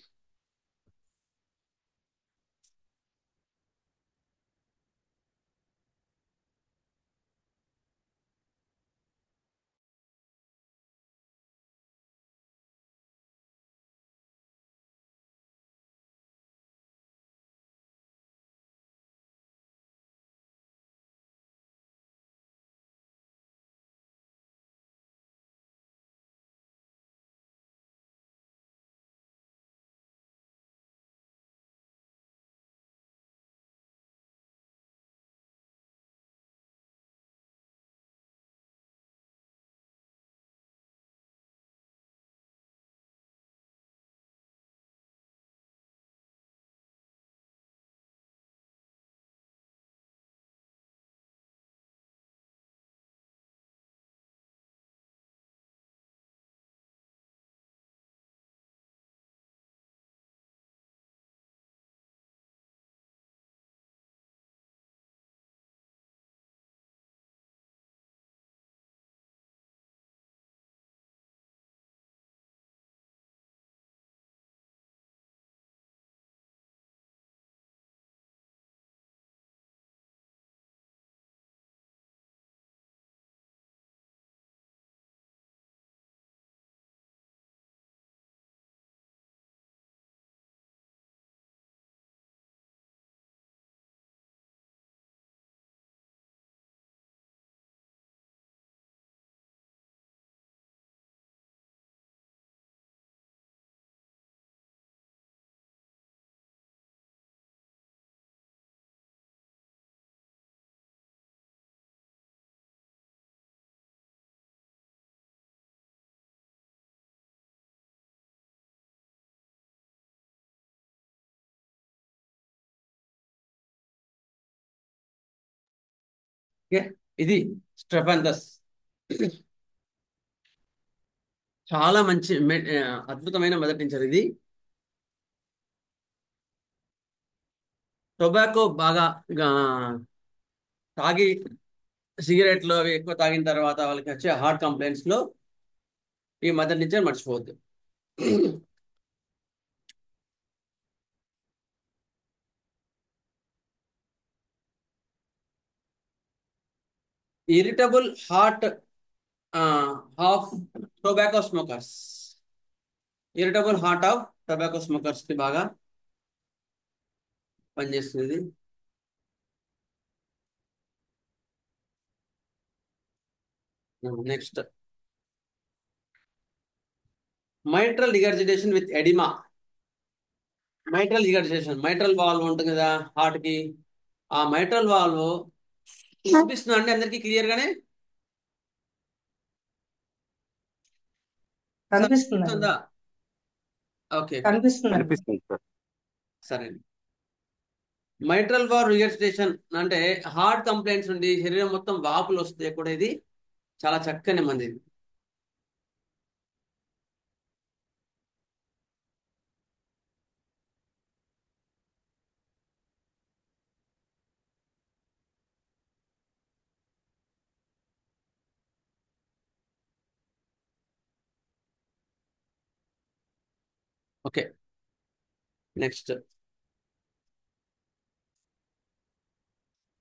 ఓకే, ఇది స్ట్రెఫాంథస్. చాలా మంచి అద్భుతమైన మొదటి టించర్ ఇది. టొబాకో బాగా తాగి సిగరెట్లు అవి ఎక్కువ తాగిన తర్వాత వాళ్ళకి వచ్చే హార్ట్ కంప్లైంట్స్ లో ఈ మదర్ టించర్ మర్చిపోవద్దు. Irritable heart of tobacco smokers. Irritable heart of tobacco smokers కి బాగా పనిచేస్తుంది. Next, mitral regurgitation with oedema. Mitral regurgitation, mitral valve ఉంటుంది కదా హార్ట్ కి, ఆ మైట్రల్ వాల్వ్ చూపిస్తున్నా అండి అందరికి క్లియర్ గానే కనిపిస్తుందండి. ఓకే, కనిపిస్తుందండి. కనిపిస్తుంది సార్. సరే. మైట్రల్ వాల్వ్ రిగర్జిటేషన్ అంటే హార్ట్ కంప్లైంట్స్ నుండి శరీరం మొత్తం వాపులు వస్తాయి కూడా, ఇది చాలా చక్కని మంది ఇది. Okay, next,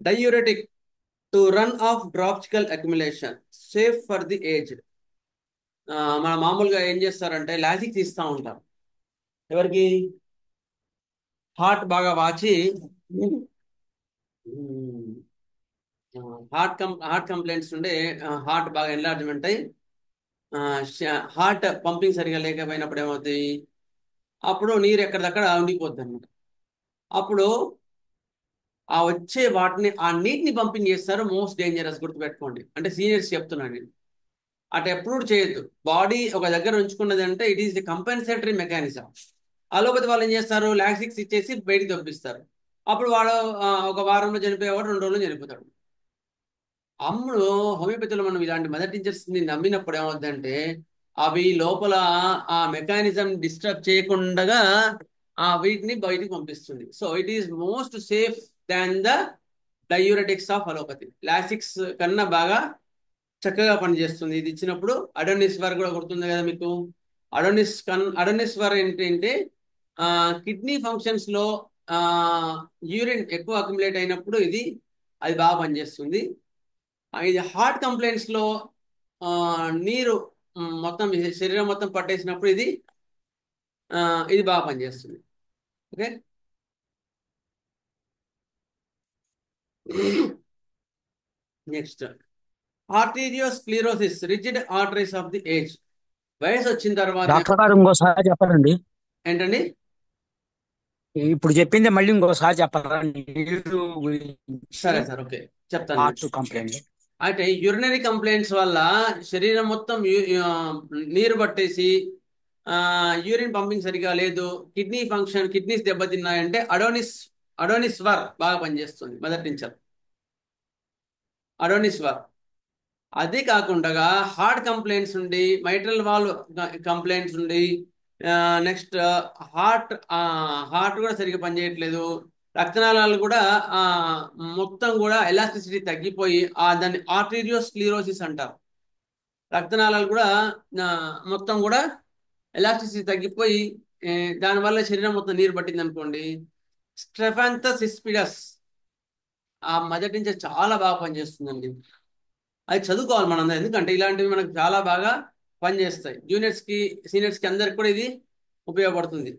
diuretic to run off dropsical accumulation, safe for the age. మన మామూలుగా ఏం చేస్తారంటే లాజిక్ తీస్తూ ఉంటారు. ఎవరికి? హార్ట్ బాగా వాచి హార్ట్ కంప్లైంట్స్ ఉండే, హార్ట్ బాగా ఎన్లార్జ్మెంట్ అయ్యి హార్ట్ పంపింగ్ సరిగా లేకపోయినప్పుడు ఏమవుతాయి, అప్పుడు నీరు ఎక్కడిదక్కడ ఉండిపోద్ది అనమాట. అప్పుడు ఆ వచ్చే వాటిని, ఆ నీటిని పంపింగ్ చేస్తారు. మోస్ట్ డేంజరస్, గుర్తుపెట్టుకోండి. అంటే సీనియర్స్ చెప్తున్నాను నేను, అటు ఎప్పుడు చేయొద్దు. బాడీ ఒక దగ్గర ఉంచుకున్నది అంటే it is the compensatory mechanism. Allopathy వాళ్ళు ఏం చేస్తారు, లాక్సిక్స్ ఇచ్చేసి బయటికి పంపిస్తారు. అప్పుడు వాడు ఒక వారంలో చనిపోయేవాడు 2 రోజుల్లో చనిపోతాడు. అమ్ముడు హోమియోపతిలో మనం ఇలాంటి మదర్ టీచర్స్ ని నమ్మినప్పుడు ఏమవుతుందంటే అవి లోపల ఆ మెకానిజం డిస్టర్బ్ చేయకుండా వీటిని బయటికి పంపిస్తుంది. So it is most safe than the diuretics of allopathy. Lasix కన్నా బాగా చక్కగా పనిచేస్తుంది ఇది ఇచ్చినప్పుడు. అడోనిస్వర్ కూడా గుర్తుంది కదా మీకు. అడోనిస్వర్ ఏంటంటే కిడ్నీ ఫంక్షన్స్ లో యూరిన్ ఎక్కువ అక్యుములేట్ అయినప్పుడు అది బాగా పనిచేస్తుంది. ఇది హార్ట్ కంప్లైంట్స్ లో నీరు మొత్తం శరీరం మొత్తం పట్టేసినప్పుడు ఇది బాగా పనిచేస్తుంది. Okay, next, arteriosclerosis, rigid arteries of the age. వయసు వచ్చిన తర్వాత డాక్టర్ గారు ఇంకోసారి చెప్పండి. ఏంటండి ఇప్పుడు చెప్పింది మళ్ళీ ఇంకోసారి చెప్పరా? నీరు గురించి, సరే సార్, ఓకే చెప్తాను. Heart complaint. అయితే యూరినరీ కంప్లైంట్స్ వల్ల శరీరం మొత్తం నీరు పట్టేసి యూరిన్ పంపింగ్ సరిగా లేదు, కిడ్నీస్ దెబ్బతిన్నాయంటే అడోనిస్వర్ బాగా పనిచేస్తుంది. మదర్ టించర్ అడోనిస్వర్. అదే కాకుండా హార్ట్ కంప్లైంట్స్ ఉండి, మైట్రల్ వాల్వ్ కంప్లైంట్స్ ఉండి, నెక్స్ట్ హార్ట్ కూడా సరిగ్గా పనిచేయట్లేదు, రక్తనాళాలు కూడా మొత్తం కూడా ఎలాస్టిసిటీ తగ్గిపోయి దాన్ని ఆర్టీరియోస్క్లిరోసిస్ అంటారు. రక్తనాళాలు కూడా మొత్తం కూడా ఎలాస్టిసిటీ తగ్గిపోయి దానివల్ల శరీరం మొత్తం నీరు పట్టింది అనుకోండి. స్ట్రెఫాంథస్ ఇస్పిడస్ ఆ మదర్ నుంచి చాలా బాగా పనిచేస్తుందండి. అది చదువుకోవాలి మనం, ఎందుకంటే ఇలాంటివి మనకు చాలా బాగా పనిచేస్తాయి. సీనియర్స్కి అందరికి కూడా ఇది ఉపయోగపడుతుంది.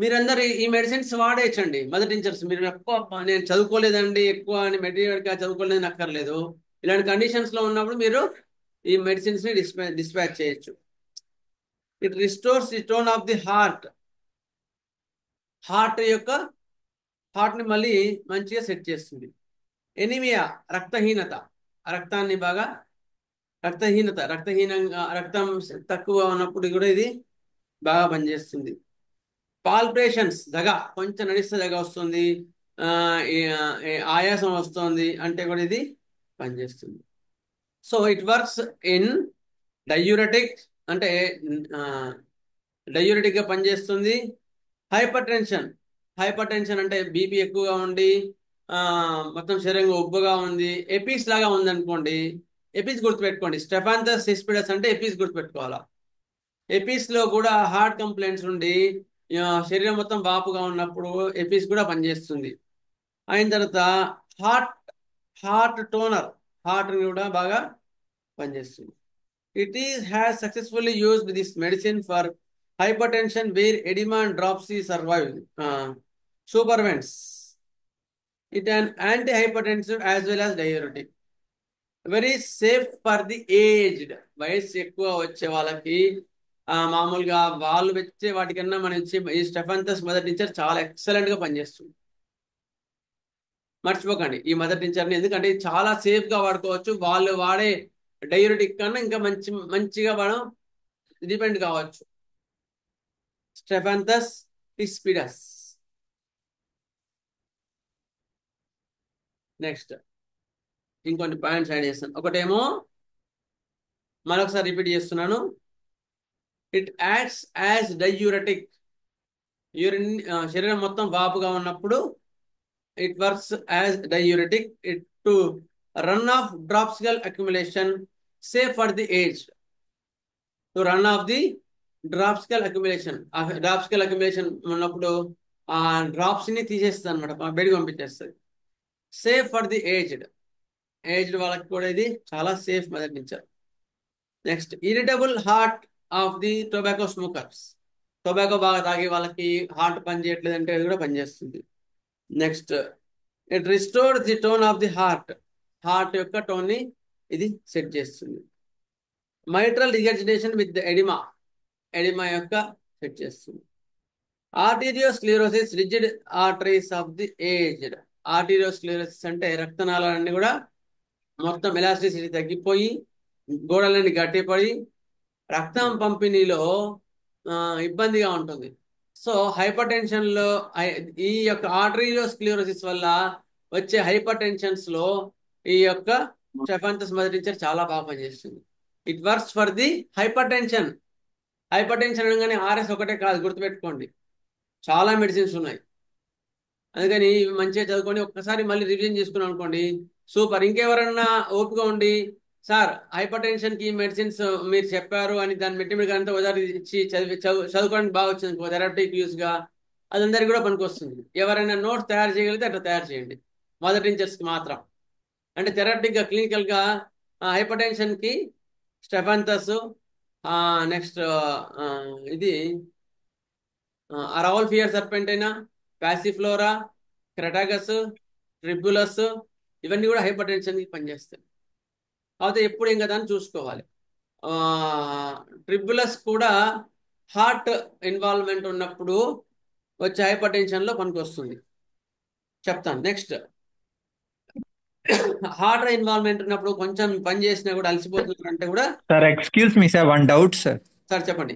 మీరందరూ ఈ మెడిసిన్స్ వాడేయచ్చండి. మదర్ టించర్స్ మీరు ఎక్కువ నేను చదువుకోలేదండి, ఎక్కువ మెటీరియల్గా చదువుకోలేదని అక్కర్లేదు. ఇలాంటి కండిషన్స్ లో ఉన్నప్పుడు మీరు ఈ మెడిసిన్స్ ని డిస్పాచ్ చేయొచ్చు. It restores the tone of the heart ని మళ్ళీ మంచిగా సెట్ చేస్తుంది. ఎనిమియా, రక్తహీనత, రక్తహీనంగా రక్తం తక్కువ ఉన్నప్పుడు కూడా ఇది బాగా పనిచేస్తుంది. పాల్పేషన్స్, కొంచెం నడిస్తే దగ వస్తుంది. ఆ, ఆయాసం వస్తుంది అంటే కూడా ఇది పనిచేస్తుంది. So it works in diuretic అంటే డయూరెటిక్ గా పనిచేస్తుంది. హైపర్ టెన్షన్ అంటే బీపీ ఎక్కువగా ఉండి మొత్తం శరీరంగా ఉబ్బుగా ఉంది, ఎపిస్ లాగా ఉంది అనుకోండి. ఎపిస్ గుర్తుపెట్టుకోండి. స్టెఫాంథస్ సిస్పిడస్ అంటే ఎపిస్ గుర్తుపెట్టుకోవాలా. ఎపిస్ లో కూడా హార్ట్ కంప్లైంట్స్ ఉండి శరీరం మొత్తం వాపుగా ఉన్నప్పుడు ఎపిస్ కూడా పనిచేస్తుంది. అయిన తర్వాత హార్ట్ హార్ట్ టోనర్, హార్ట్ కూడా బాగా పనిచేస్తుంది. It is has successfully used this medicine for hypertension where edema and dropsy survive. Supervents. It an antihypertensive as well as diuretic. Very safe for the aged. వయసు ఎక్కువ వచ్చే వాళ్ళకి మామూలుగా వాళ్ళు వచ్చే వాటికన్నా మనం ఇచ్చే ఈ స్టెఫాంథస్ మదర్ టించర్ చాలా ఎక్సలెంట్ గా పనిచేస్తుంది. మర్చిపోకండి ఈ మదర్ టించర్ని, ఎందుకంటే ఇది చాలా సేఫ్ గా వాడుకోవచ్చు. వాళ్ళు వాడే డయూరెటిక్ కన్నా ఇంకా మంచిగా మనం డిపెండ్ కావచ్చు. Strophanthus hispidus. నెక్స్ట్ ఇంకొన్ని పాయింట్స్ యాడ్ చేస్తాను. ఒకటేమో మరొకసారి రిపీట్ చేస్తున్నాను. It acts as diuretic. Urine శరీరం మొత్తం వాపుగా ఉన్నప్పుడు it works as diuretic. It to run off dropsical accumulation safe for the age. To run off the dropsical accumulation ఉన్నప్పుడు ఆ డ్రాప్స్ ని తీసేస్తుంది అనమాట, బయటకు పంపించేస్తుంది. సేఫ్ ఫర్ ది ఏజ్డ్ వాళ్ళకి కూడా ఇది చాలా safe mother tincture. Next irritable heart of the tobacco smokers. Tobacco బాగా తాగే వాళ్ళకి హార్ట్ పని చేయట్లేదు అంటే అది కూడా పనిచేస్తుంది. Next it restore the tone of the heart యొక్క టోన్ ని ఇది సెట్ చేస్తుంది. మైట్రల్ రిగర్జిటేషన్ విత్ ఎడిమా యొక్క సెట్ చేస్తుంది. Arteriosclerosis rigid arteries of the aged. Arteriosclerosis అంటే రక్తనాళాలన్నీ కూడా మొత్తం ఎలాస్టిసిటీ తగ్గిపోయి గోడలన్నీ గట్టిపడి రక్తం పంపిణీలో ఇబ్బందిగా ఉంటుంది. సో హైపర్ టెన్షన్ లో ఈ యొక్క ఆర్టరీయోస్క్లెరోసిస్ వల్ల వచ్చే హైపర్ టెన్షన్స్ లో ఈ యొక్క స్టెఫాంథస్ మదర్ టించర్ చాలా బాగా పనిచేస్తుంది. It works for the hyper tension అనగానే ఆర్ఎస్ ఒకటే కాదు, గుర్తుపెట్టుకోండి. చాలా మెడిసిన్స్ ఉన్నాయి. అందుకని ఇవి మంచిగా చదువుకొని ఒక్కసారి మళ్ళీ రివిజన్ చేసుకున్నాం అనుకోండి, సూపర్. ఇంకెవరన్నా ఓపిక ఉండి సార్ హైపర్ టెన్షన్ కి మెడిసిన్స్ మీరు చెప్పారు అని దాన్ని మెట్టిమిడిగా అంతా ఉదాహరణ ఇచ్చి చదువుకోవడానికి బాగా వచ్చింది థెరపటిక్ యూస్ గా, అది అందరికి కూడా పనికొస్తుంది. ఎవరైనా నోట్స్ తయారు చేయగలిగితే అట్లా తయారు చేయండి మదర్ టించర్స్ కి మాత్రం. అంటే థెరపటిక్ గా క్లినికల్ గా హైపర్ టెన్షన్ కి స్టెఫాంథస్, నెక్స్ట్ ఇది అరవల్ఫియర్ సర్పెంటైనా, ప్యాసిఫ్లోరా, క్రెటాగస్, ట్రిబ్యులస్, ఇవన్నీ కూడా హైపర్ టెన్షన్ కి పనిచేస్తాయి. అయితే ఎప్పుడు ఏం కదా అని చూసుకోవాలి. ట్రిబ్యులస్ కూడా హార్ట్ ఇన్వాల్వ్మెంట్ ఉన్నప్పుడు వచ్చే హైపర్ టెన్షన్ లో పనికి వస్తుంది, చెప్తాను. నెక్స్ట్ హార్ట్ ఇన్వాల్వ్మెంట్ ఉన్నప్పుడు కొంచెం పని చేసినా కూడా అలసిపోతున్నారు అంటే కూడా. Sir excuse me sir, one doubt sir. Sir చెప్పండి.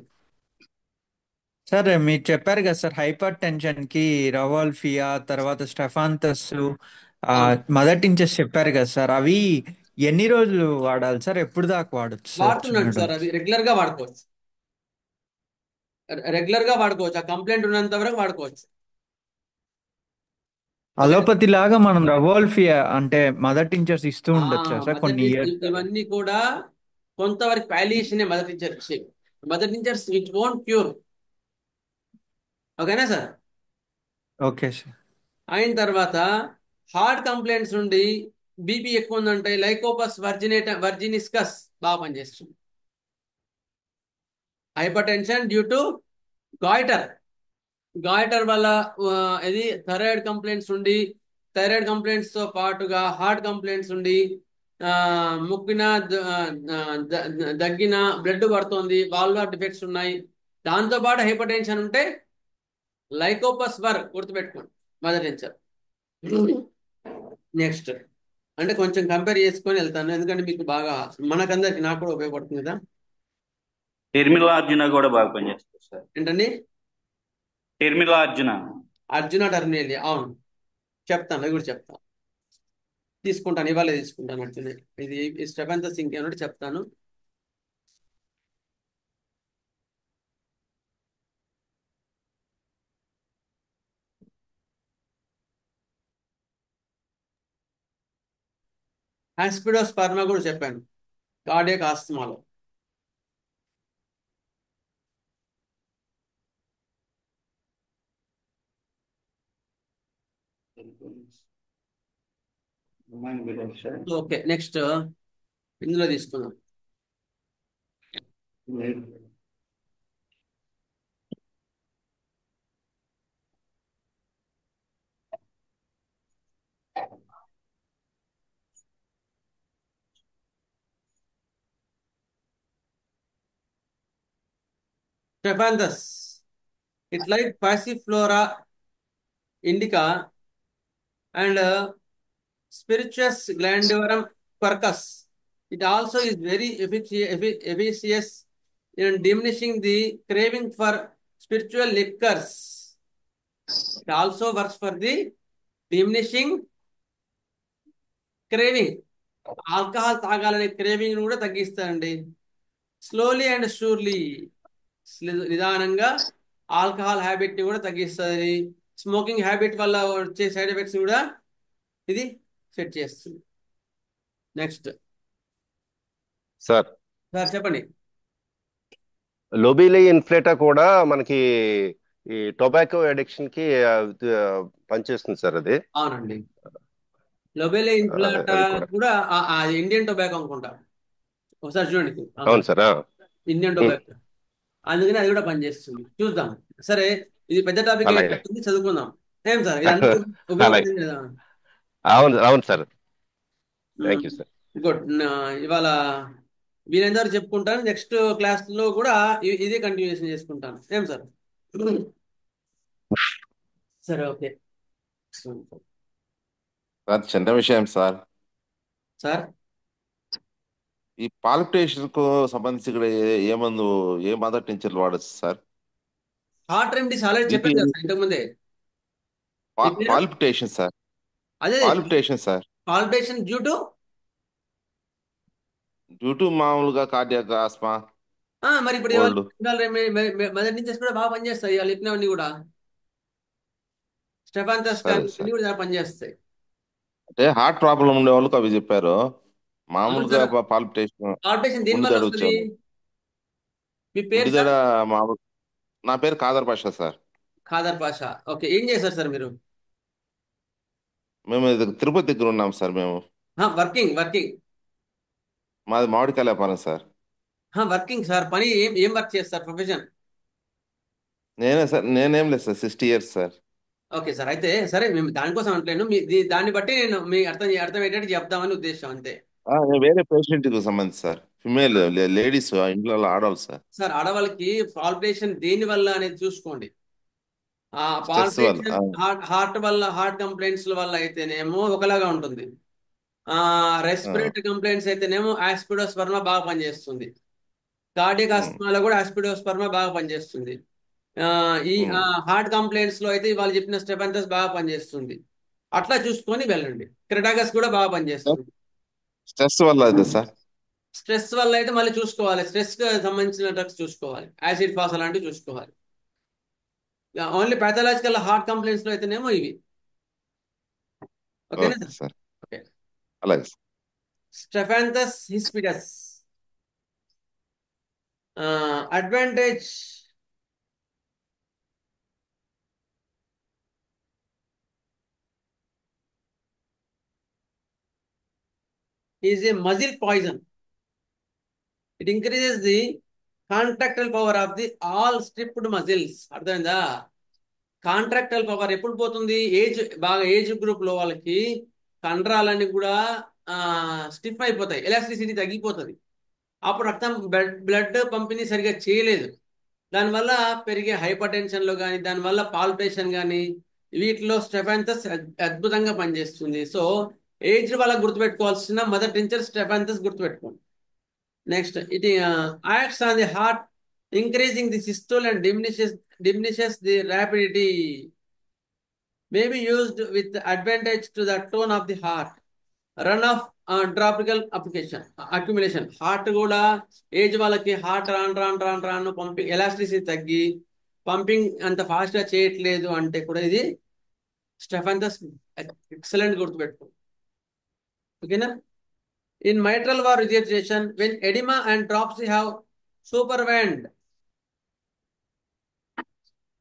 సార్ మీరు చెప్పారు కదా సార్ హైపర్ టెన్షన్ కి రవాల్ఫియా తర్వాత స్టెఫాంథస్ మదర్ టించర్స్ చెప్పారు కదా సార్, అవి ఎన్ని రోజులు వాడాలి సార్, ఎప్పుడు దాకా వాడచ్చు సార్? వాడుతున్నాడు సార్, అది రెగ్యులర్ గా వాడుకోవచ్చు. ఆ కంప్లైంట్ ఉన్నంత వరకు వాడుకోవచ్చు. అలోపతి లాగా మనం రవాల్ఫియా అంటే మదర్ టించర్స్ ఇస్తూ ఉండొచ్చా సార్ కొన్ని ఇయర్స్? ఇవన్నీ కూడా కొంతవరకు palliation mother tinctures it won't cure. ఓకేనా సార్? Okay sir. అయిన తర్వాత హార్ట్ కంప్లైంట్స్ నుండి బీపీ ఎక్కువ ఉందంటే లైకోపస్ వర్జినిస్కస్ బాగా పనిచేస్తుంది. Hyper tension due to goitre వల్ల ఇది థైరాయిడ్ కంప్లైంట్స్ తో పాటుగా హార్ట్ కంప్లైంట్స్ ఉండి ముక్కిన దగ్గిన బ్లడ్ పడుతుంది, వాల్వార్ డిఫెక్ట్స్ ఉన్నాయి, దాంతో పాటు హైపర్ టెన్షన్ ఉంటే లైకోపస్ గుర్తుపెట్టుకోండి మదర్ టెన్షన్. నెక్స్ట్ అంటే కొంచెం కంపేర్ చేసుకొని వెళ్తాను, ఎందుకంటే మీకు బాగా మనకందరికి నాకు కూడా ఉపయోగపడుతుంది కదా. టెర్మిలా కూడా బాగా పనిచేస్తుంది సార్. ఏంటండి? టెర్మిలా అర్జున టర్మినేలియా, అవును. చెప్తాను, అది కూడా చెప్తాను. తీసుకుంటాను, ఇవాళ తీసుకుంటాను. అట్లనే ఇది స్టెఫానస్ ఇంకేమంటే చెప్తాను. ఆస్పిడోస్పర్మా కూడా చెప్పాను కార్డియాక్ ఆస్తమాలో. ఓకే, నెక్స్ట్ ఇందులో తీసుకుందాం. స్టెఫానస్, it like Passiflora indica and Spiritus glandulorum quercus. It also is very efficacious in diminishing the craving for spiritual liquors. It also works for the diminishing craving. Alcohol తాగాలనే క్రేవింగ్ కూడా తగ్గిస్తారండి. స్లోలీ అండ్ షూర్లీ, నిదానంగా ఆల్కహాల్ హ్యాబిట్ ని కూడా తగ్గిస్తుంది. స్మోకింగ్ హ్యాబిట్ వల్ల వచ్చే సైడ్ ఎఫెక్ట్స్ కూడా ఇది సెట్ చేస్తుంది. నెక్స్ట్ సార్ సార్ చెప్పండి. లోబిలీ ఇన్ఫ్లేటా కూడా మనకి ఈ టొబాకో అడిక్షన్ కి పనిచేస్తుంది సార్ అది. అవునండి, లోబెలే ఇన్ఫ్లాటా అది కూడా కూడా ఇండియన్ టొబాకో అనుకుంటా, ఒకసారి చూడండి. అవును సార్. ఇండియన్ టొబాకో, అందుకని అది కూడా పనిచేస్తుంది. చూద్దాం. సరే, ఇది పెద్ద టాపిక్ అలాగే అయినట్టుంది, చదువుకుందాం. ఏం సార్, ఇది అందరూ అలాగే ఉపయోగపడింది కదా? అవును sir. Thank you sir. Good. ఇవాళ వీరందరూ చెప్పుకుంటాను. నెక్స్ట్ క్లాస్ లో కూడా ఇదే కంటిన్యూషన్ చేసుకుంటాను. ఏం సార్? సరే, ఓకే సార్ చిన్న విషయం సార్. సార్, ఈ పాల్పిటేషన్ కు సంబంధించి ఇక్కడ ఏ మందు, ఏ మదర్ టించర్లు వాడచ్చు sir? Heart remedies already BP చెప్పాను కదా సార్ ఇంతకుముందే. మీ పేరు? పాల్పిటేషన్ సార్, అదే palpitation sir. Palpation due due to మామూలుగా కార్డియాక్ ఆస్మా, మరి ఇప్పుడు కోల్డ్. మదర్ నుంచి కూడా బాగా పనిచేస్తాయి. వాళ్ళు చెప్పినవన్నీ కూడా స్టెఫానస్ సరే కానీ సార్. ఇవన్నీ కూడా పనిచేస్తాయి. అంటే హార్ట్ ప్రాబ్లం ఉండే వాళ్ళకి అవి చెప్పారు. అవును మామూలుగా సార్. పాల్పిటేషన్, పాల్పేషన్ దేని వల్ల గుండెదడ వస్తుంది? వచ్చాము. మీ పేరు గుండెదడ సార్? మామూలు. నా పేరు ఖాదర్ పాషా సార్. ఖాదర్ పాషా. ఓకే, ఏం చేశారు సార్ మీరు? మేము తిరుపతి దగ్గర ఉన్నాం సార్. మేము వర్కింగ్ మాది మామిడికాయల వ్యాపారం సార్. Working sir. పని ఏం వర్క్ చేస్తారు? ప్రొఫెషన్? నేనేం లేదు sir, 60 years sir. Okay sir, అయితే సరే, మేము దానికోసం అంటలేను. దాన్ని బట్టి నేను మీ అర్థమయ్యేటట్టు చెప్దామని ఉద్దేశం అంతే. నేను వేరే పేషెంట్ కు సంబంధించి సార్. ఫిమేల్ లేడీస్ ఇంట్లో ఆడవాళ్ళు సార్. సార్, ఆడవాళ్ళకి పాల్పేషన్ దేని వల్ల అనేది చూసుకోండి. స్ట్రెస్ వల్ల. పాల్పేషన్ హార్ట్ వల్ల, హార్ట్ కంప్లైంట్స్ వల్ల అయితేనేమో ఒకలాగా ఉంటుంది. రెస్పిరేటరీ కంప్లైంట్స్ అయితేనేమో ఆస్పిడోస్పర్మా బాగా పనిచేస్తుంది. కార్డియాక్ ఆస్తమాలో కూడా ఆస్పిడోస్పర్మా బాగా పనిచేస్తుంది. ఈ హార్ట్ కంప్లైంట్స్ లో అయితే వాళ్ళు చెప్పిన స్టెఫానస్ బాగా పనిచేస్తుంది. అట్లా చూసుకొని వెళ్ళండి. క్రెటాగస్ కూడా బాగా పనిచేస్తుంది. స్ట్రెస్ వల్ల అయితే సార్. స్ట్రెస్ వల్ల అయితే మళ్ళీ చూసుకోవాలి. స్ట్రెస్ కి సంబంధించిన డ్రగ్స్ చూసుకోవాలి. యాసిడ్ ఫాస్ అలాంటివి చూసుకోవాలి. ఓన్లీ పాథలాజికల్ హార్ట్ కంప్లైంట్స్ లో అయితేనేమో ఇవి. ఓకేనా ఓకే సార్. ఓకే. అలాగే sir. Strophanthus hispidus advantage is a muscle poison. It increases the contractile power of the all stripped muscles. అర్థమైందా? కాంట్రాక్టల్ పవర్ ఎప్పుడు పోతుంది? ఏజ్ గ్రూప్ లో వాళ్ళకి కండరాలన్నీ కూడా స్టిఫ్ అయిపోతాయి, ఎలాస్టిసిటీ తగ్గిపోతుంది. అప్పుడు రక్తం బ్లడ్ పంపిణీ సరిగా చేయలేదు. దానివల్ల పెరిగే హైపర్ టెన్షన్ లో కానీ, దానివల్ల పాల్పేషన్ కానీ, వీటిలో స్టెఫానస్ అద్భుతంగా పనిచేస్తుంది. సో ఏజ్ వాళ్ళకి గుర్తుపెట్టుకోవాల్సిన మదర్ టించర్ స్టెఫానస్ గుర్తుపెట్టుకోండి. Next, it acts on the heart, increasing the systole and diminishes the rapidity. may be used with advantage to the tone of the heart. Run off dropsical application accumulation heart కూడా ఏజ్ వాళ్ళకి హార్ట్ రాను పంపింగ్ ఎలాస్టిసిటీ తగ్గి పంపింగ్ అంత ఫాస్ట్ గా చేయట్లేదు అంటే కూడా ఇది స్టెఫాంథస్ ఎక్సలెంట్ గుర్తుపెట్టుకో. ఓకేనా. In mitral regurgitation when oedema and dropsy have supervened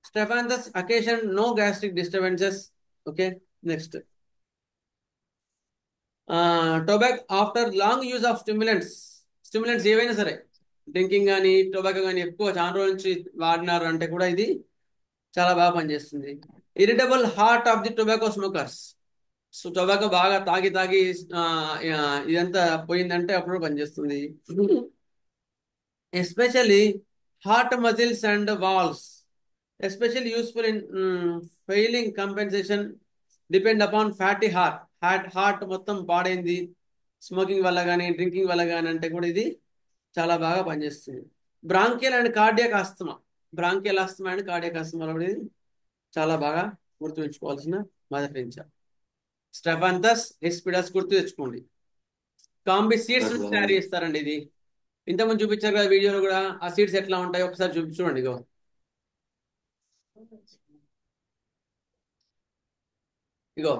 strophanthus occasions no gastric disturbances. Okay. Next tobacco after long use of stimulants ఏవైనా సరే డ్రింకింగ్ కానీ టొబాకో కానీ ఎక్కువ చాలా రోజుల నుంచి వాడినారు అంటే కూడా ఇది చాలా బాగా పనిచేస్తుంది. Irritable heart of the tobacco smokers. So tobacco బాగా తాగి ఇదంతా పోయిందంటే అప్పుడు పనిచేస్తుంది. Especially heart muscles and valves especially useful in failing compensation depend upon fatty heart మొత్తం పాడైంది స్మోకింగ్ వల్ల కానీ డ్రింకింగ్ వల్ల కానీ అంటే కూడా ఇది చాలా బాగా పనిచేస్తుంది. Bronchial and cardiac asthma and cardiac asthma ఇది చాలా బాగా గుర్తుంచుకోవాల్సిన మొదటి నుంచి. స్టెఫాంథస్ హిస్పిడస్ గుర్తు తెచ్చుకోండి. కాంబి సీడ్స్ తయారు చేస్తారండి. ఇది ఇంతకుముందు చూపించారు కదా వీడియోలో కూడా. ఆ సీడ్స్ ఎట్లా ఉంటాయో ఒకసారి చూడండి. ఇగో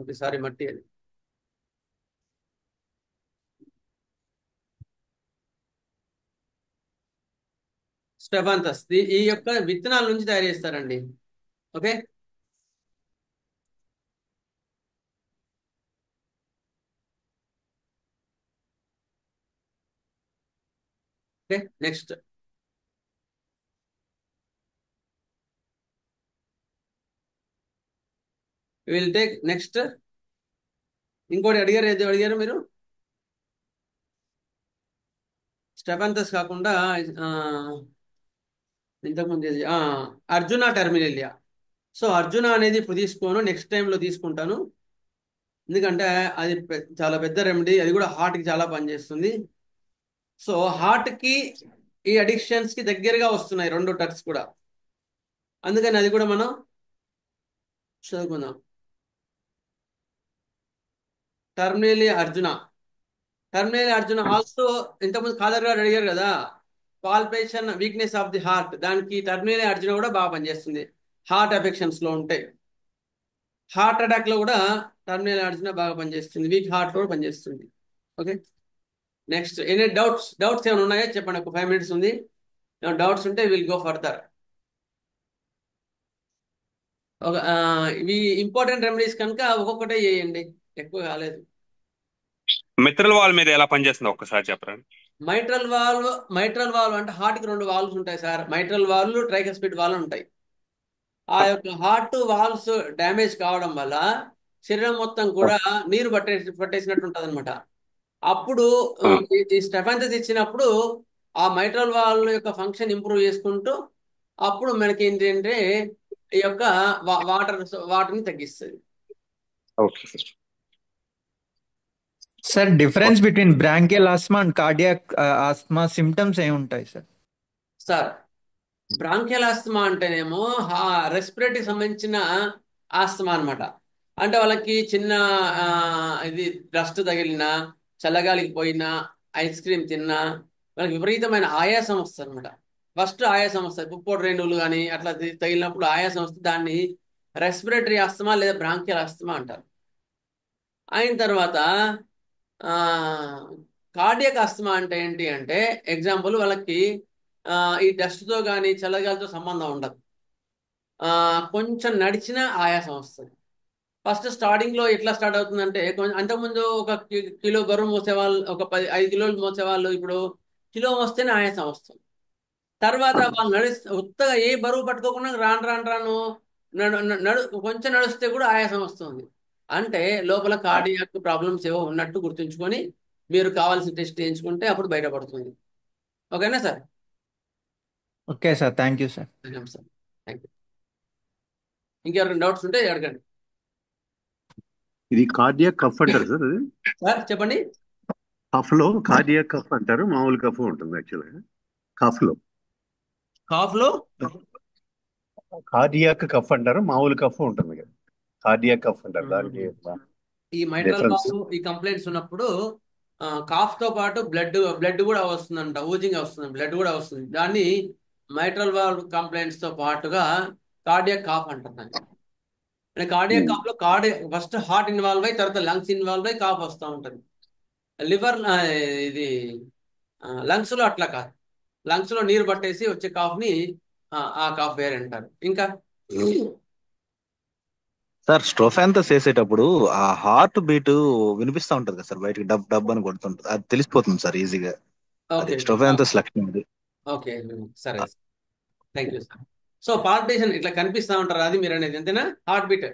ఒకసారి మట్టి అది స్టెఫాంథస్ ఈ యొక్క విత్తనాల నుంచి తయారు చేస్తారండి. Okay. Okay. Next will take next. ఇంకోటి అడిగారు మీరు. స్టెఫాంథస్ కాకుండా ఇంతకుముందు అర్జున టెర్మినేలియా. సో అర్జున అనేది ఇప్పుడు తీసుకోను, నెక్స్ట్ టైంలో తీసుకుంటాను. ఎందుకంటే అది చాలా పెద్ద రెమెడీ. అది కూడా హార్ట్కి చాలా పనిచేస్తుంది. సో హార్ట్కి ఈ అడిక్షన్స్కి దగ్గరగా వస్తున్నాయి రెండు డ్రగ్స్ కూడా. అందుకని అది కూడా మనం చదువుకుందాం. టెర్మినేలియా అర్జున ఆల్సో ఇంతకుముందు ఖాదర్ గారు అడిగారు కదా palpation weakness of the heart. దానికి టెర్మినేలియా అర్జున కూడా బాగా పనిచేస్తుంది. హార్ట్ అఫెక్షన్స్ లో ఉంటాయి. హార్ట్ అటాక్ లో కూడా టెర్మినేలియా అర్జున బాగా పనిచేస్తుంది. వీక్ హార్ట్ లో పనిచేస్తుంది. ఓకే. నెక్స్ట్ ఎనీ డౌట్స్ ఏమైనా ఉన్నాయా చెప్పండి. ఒక 5 minutes ఉంది. డౌట్స్ ఉంటే విల్ గో ఫర్దర్. ఇవి ఇంపార్టెంట్ రెమెడీస్ కనుక ఒక్కొక్కటే చేయండి, ఎక్కువ కాలేదు. మిత్రల్ వాల్ మీద ఎలా పనిచేస్తుందో ఒక్కసారి చెప్పరా? మైట్రల్ వాల్వ్ అంటే హార్ట్ కి 2 వాల్వ్స్ ఉంటాయి sir. Mitral valve, tricuspid valve ఉంటాయి. ఆ యొక్క హార్ట్ వాల్వ్స్ డ్యామేజ్ కావడం వల్ల శరీరం మొత్తం కూడా నీరు పట్టేసినట్టు ఉంటుంది అనమాట. అప్పుడు ఈ స్టెఫాంథస్ ఇచ్చినప్పుడు ఆ మైట్రల్ వాల్వ్ యొక్క ఫంక్షన్ ఇంప్రూవ్ చేసుకుంటూ అప్పుడు మనకి ఏంటంటే ఈ యొక్క వాటర్ని తగ్గిస్తుంది. Okay sir difference between bronchial asthma and cardiac asthma symptoms ఏముంటాయి సార్? బ్రాంకియల్ ఆస్తమా అంటేనేమో రెస్పిరేటరీకి సంబంధించిన ఆస్తమా అనమాట. అంటే వాళ్ళకి చిన్న ఇది డస్ట్ తగిలినా, చల్లగాలికి పోయినా, ఐస్ క్రీమ్ తిన్నా వాళ్ళకి విపరీతమైన ఆయాసం వస్తుంది అనమాట. ఫస్ట్ ఆయాసం వస్తుంది. పుప్పొడి రేణువులు కానీ అట్లా తగిలినప్పుడు ఆయాసం వస్తుంది. దాన్ని రెస్పిరేటరీ ఆస్తమా లేదా బ్రాంకియల్ ఆస్తమా అంటారు. అయిన తర్వాత కార్డియాక్ ఆస్తమా అంటే ఏంటి అంటే ఎగ్జాంపుల్ వాళ్ళకి ఈ డస్ట్తో కానీ చల్లగాలితో సంబంధం ఉండదు. కొంచెం నడిచిన ఆయాసం వస్తుంది. ఫస్ట్ స్టార్టింగ్లో ఎట్లా స్టార్ట్ అవుతుందంటే అంతకుముందు ఒక కిలో బరువు మోసేవాళ్ళు, ఒక 5 కిలోలు మోసేవాళ్ళు ఇప్పుడు కిలో మోస్తేనే ఆయాసం వస్తుంది. తర్వాత వాళ్ళు ఉత్తగా ఏ బరువు పట్టుకోకుండా రాను కొంచెం నడిస్తే కూడా ఆయాసం వస్తుంది. అంటే లోపల కార్డియాక్ ప్రాబ్లమ్స్ ఏవో ఉన్నట్టు గుర్తుంచుకొని మీరు కావాల్సిన టెస్ట్ చేయించుకుంటే అప్పుడు బయటపడుతుంది. ఓకేనా sir? Okay sir, thank you sir. Sir thank you. ఇంకెవరైనా డౌట్స్ ఉంటే అడగండి. ఇది కార్డియాక్ కఫ్ అంటారు సార్? అది సార్ చెప్పండి. కఫ్ లో కార్డియాక్ కఫ్ అంటారు, మామూలు కఫ్ ఉంటుంది యాక్చువల్గా. కాఫ్ లో కార్డియాక్ కఫ్ అంటారు, మామూలు కఫ్ ఉంటుంది కదా. కార్డియాక్ కఫ్ అంటారు, దానికి ఈ మైట్రల్ డిఫరెన్స్. వాల్వ్ ఈ కంప్లైంట్స్ ఉన్నప్పుడు కాఫ్ తో పాటు బ్లడ్ కూడా వస్తుందంట, ఊజింగ్ వస్తుంది, బ్లడ్ కూడా వస్తుంది. దాన్ని మైట్రల్ వాల్వ్ కంప్లైంట్స్ తో పాటుగా కార్డియాక్ కాఫ్ అంటున్నాను. అంటే కార్డియాక్ కాఫ్ లో ఫస్ట్ హార్ట్ ఇన్వాల్వ్ అయ్యి తర్వాత లంగ్స్ ఇన్వాల్వ్ అయ్యి కాఫ్ వస్తూ ఉంటుంది. లివర్ ఇది లంగ్స్ లో అట్లా కాదు, లంగ్స్ లో నీరు పట్టేసి వచ్చే కాఫ్ ని ఆ కాఫ్ వేరే అంటారు. ఇంకా సార్ స్ట్రోఫాంతస్ వేసేటప్పుడు ఆ హార్ట్ బీట్ వినిపిస్తా ఉంటది కదా సార్, బయటికి డబ్ డబ్ అని కొడుతుంటది, అది తెలిసిపోతుంది సార్ ఈజీగా. అది ఓకే స్ట్రోఫాంతస్ లక్షణం అది. ఓకే సరే, thank you sir. So palpitation ఇట్లా కనిపిస్తా ఉంటారు, అది మీరు అనేది అంతేనా? హార్ట్ బీట్